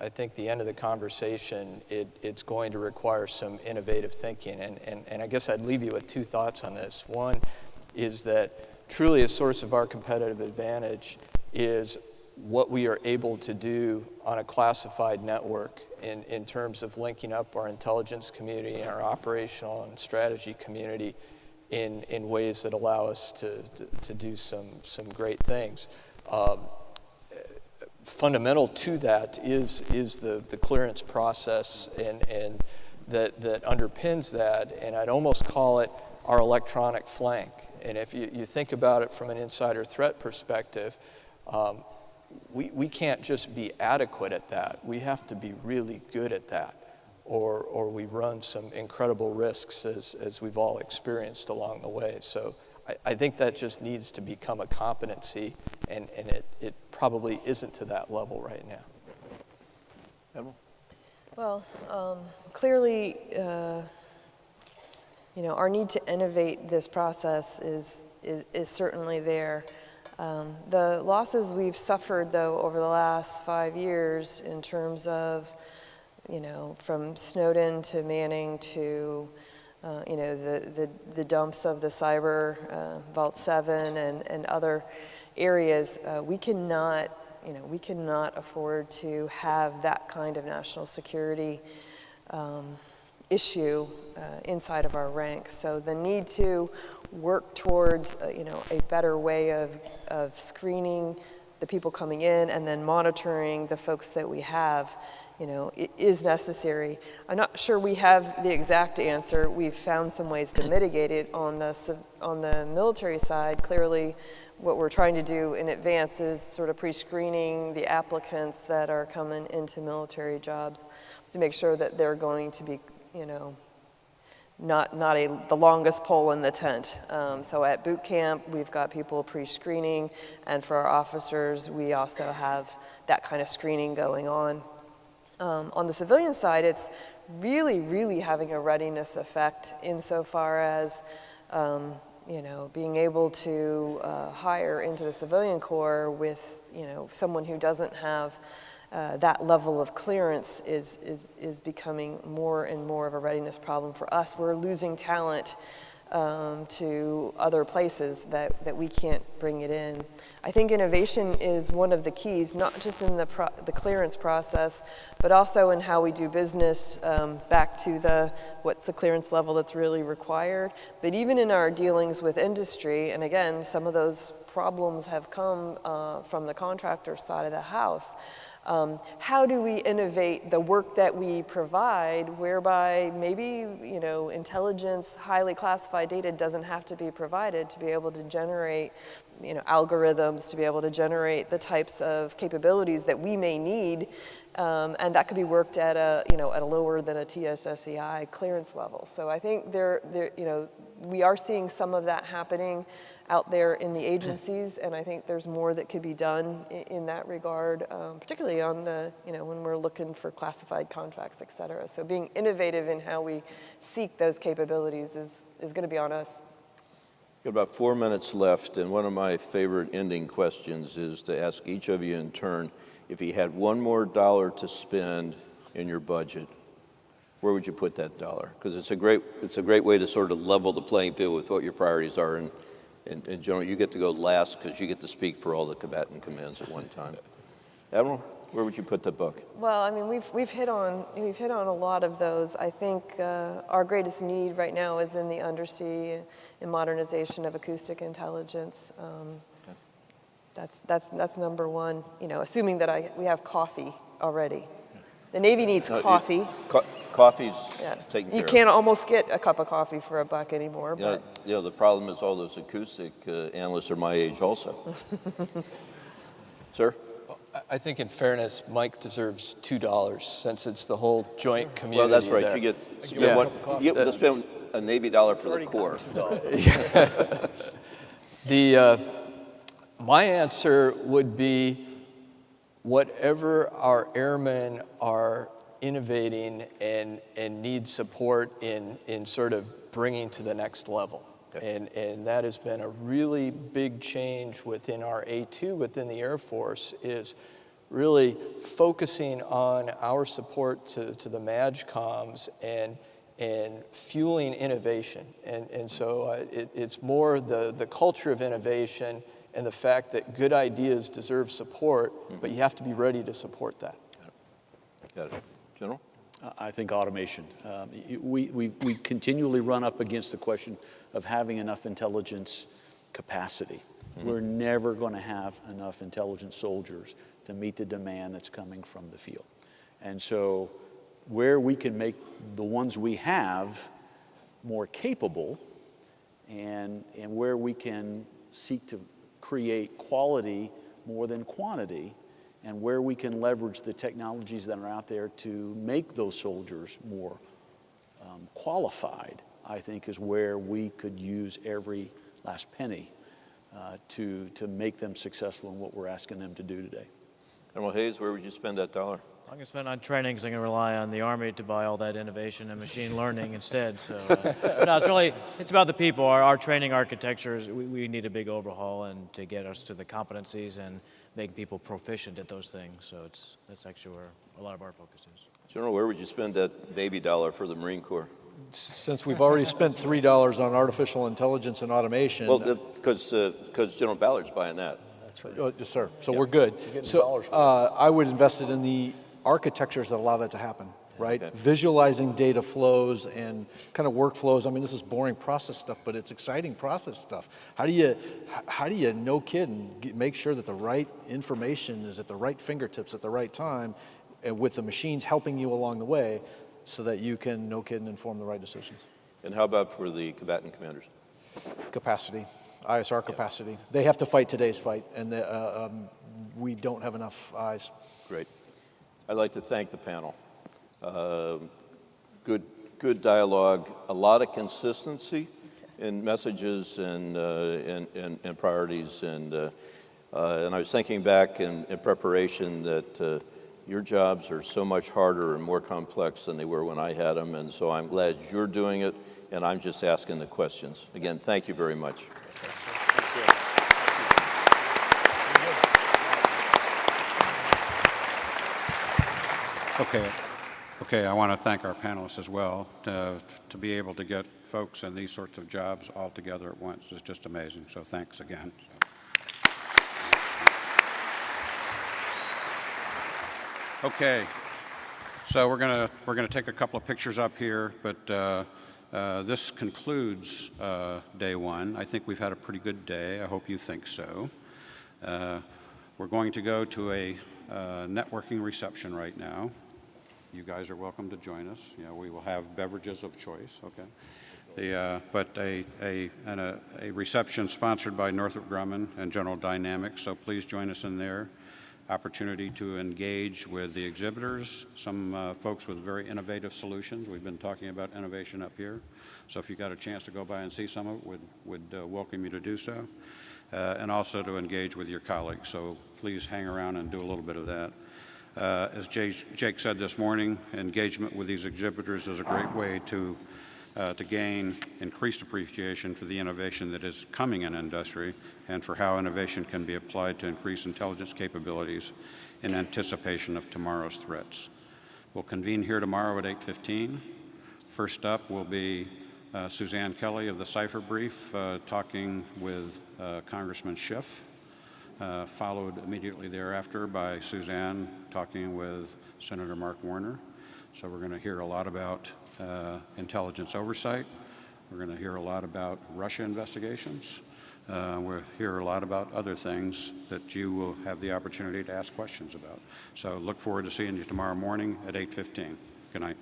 I think the end of the conversation, it's going to require some innovative thinking. And I guess I'd leave you with two thoughts on this. One is that truly a source of our competitive advantage is what we are able to do on a classified network in terms of linking up our intelligence community and our operational and strategy community in ways that allow us to do some great things. Fundamental to that is the clearance process and that underpins that, and I'd almost call it our electronic flank. And if you think about it from an insider threat perspective, we can't just be adequate at that. We have to be really good at that, or we run some incredible risks as we've all experienced along the way. So I think that just needs to become a competency, and it probably isn't to that level right now. Admiral? Well, clearly, you know, our need to innovate this process is certainly there. The losses we've suffered, though, over the last 5 years in terms of, you know, from Snowden to Manning to you know, the dumps of the cyber Vault 7 and other areas, we cannot afford to have that kind of national security issue inside of our ranks. So the need to work towards you know, a better way of screening the people coming in and then monitoring the folks that we have, you know, it is necessary. I'm not sure we have the exact answer. We've found some ways to mitigate it on the military side. Clearly, what we're trying to do in advance is sort of pre-screening the applicants that are coming into military jobs to make sure that they're going to be, you know, not the longest pole in the tent. So at boot camp, we've got people pre-screening, and for our officers, we also have that kind of screening going on. On the civilian side, it's really, really having a readiness effect insofar as, you know, being able to hire into the civilian corps with, you know, someone who doesn't have that level of clearance is becoming more and more of a readiness problem for us. We're losing talent to other places that we can't bring it in. I think innovation is one of the keys, not just in the clearance process, but also in how we do business, back to what's the clearance level that's really required, but even in our dealings with industry. And again, some of those problems have come from the contractor side of the house. How do we innovate the work that we provide, whereby maybe, you know, intelligence, highly classified data doesn't have to be provided to be able to generate, you know, algorithms, to be able to generate the types of capabilities that we may need, and that could be worked at a, you know, at a lower than a TSSCI clearance level. So I think you know, we are seeing some of that happening out there in the agencies, and I think there's more that could be done in that regard, particularly on the, you know, when we're looking for classified contracts, et cetera. So being innovative in how we seek those capabilities is going to be on us. Got about 4 minutes left, and one of my favorite ending questions is to ask each of you in turn, if you had one more dollar to spend in your budget, where would you put that dollar? Because it's a great way to sort of level the playing field with what your priorities are. And General, you get to go last because you get to speak for all the combatant commands at one time. Admiral, where would you put the buck? Well, I mean, we've hit on a lot of those. I think our greatest need right now is in the undersea and modernization of acoustic intelligence. That's number one. You know, assuming that we have coffee already. The Navy needs coffee. Coffee's Yeah. taken care You of. can't almost get a cup of coffee for a buck anymore. Yeah, But you know, the problem is all those acoustic analysts are my age also. Sir? I think in fairness, Mike deserves $2 since it's the whole joint community. Well, that's right. there. You get Yeah. you get to spend a Navy dollar for the Corps. My answer would be whatever our airmen are innovating and need support in sort of bringing to the next level. Okay. And that has been a really big change within our A2, within the Air Force, is really focusing on our support to the MAJCOMs and fueling innovation. And so it's more the culture of innovation and the fact that good ideas deserve support, but you have to be ready to support that. Got it. General? I think automation. We continually run up against the question of having enough intelligence capacity. Mm-hmm. We're never going to have enough intelligent soldiers to meet the demand that's coming from the field. And so where we can make the ones we have more capable and where we can seek to create quality more than quantity, and where we can leverage the technologies that are out there to make those soldiers more qualified, I think is where we could use every last penny to make them successful in what we're asking them to do today. Admiral Hayes, where would you spend that dollar? I'm going to spend on training because I'm going to rely on the Army to buy all that innovation and machine learning instead. So, no, it's about the people. Our training architectures, we need a big overhaul and to get us to the competencies and make people proficient at those things. So that's actually where a lot of our focus is. General, where would you spend that Navy dollar for the Marine Corps? Since we've already spent $3 on artificial intelligence and automation. Well, because General Ballard's buying that. That's right. Yes, sir. So we're good. So I would invest it in the architectures that allow that to happen, right? Okay. Visualizing data flows and kind of workflows. I mean, this is boring process stuff, but it's exciting process stuff. How do you no kidding, make sure that the right information is at the right fingertips at the right time, and with the machines helping you along the way, so that you can, no kidding, inform the right decisions? And how about for the combatant commanders? Capacity, ISR capacity. They have to fight today's fight, and we don't have enough eyes. Great. I'd like to thank the panel. Good dialogue, a lot of consistency in messages and priorities. And I was thinking back in preparation that your jobs are so much harder and more complex than they were when I had them. And so I'm glad you're doing it, and I'm just asking the questions. Again, thank you very much. Okay, I want to thank our panelists as well. To be able to get folks in these sorts of jobs all together at once is just amazing, so thanks again. Okay, so we're gonna take a couple of pictures up here, but this concludes day one. I think we've had a pretty good day. I hope you think so. We're going to go to a networking reception right now. You guys are welcome to join us. You know, we will have beverages of choice, okay? But a reception sponsored by Northrop Grumman and General Dynamics, so please join us in there. Opportunity to engage with the exhibitors, some folks with very innovative solutions. We've been talking about innovation up here. So if you got a chance to go by and see some of it, would welcome you to do so. And also to engage with your colleagues. So please hang around and do a little bit of that. As Jake said this morning, engagement with these exhibitors is a great way to gain increased appreciation for the innovation that is coming in industry and for how innovation can be applied to increase intelligence capabilities in anticipation of tomorrow's threats. We'll convene here tomorrow at 8:15. First up will be Suzanne Kelly of the Cipher Brief talking with Congressman Schiff, followed immediately thereafter by Suzanne talking with Senator Mark Warner. So we're going to hear a lot about intelligence oversight. We're going to hear a lot about Russia investigations. We'll hear a lot about other things that you will have the opportunity to ask questions about. So look forward to seeing you tomorrow morning at 8:15. Good night.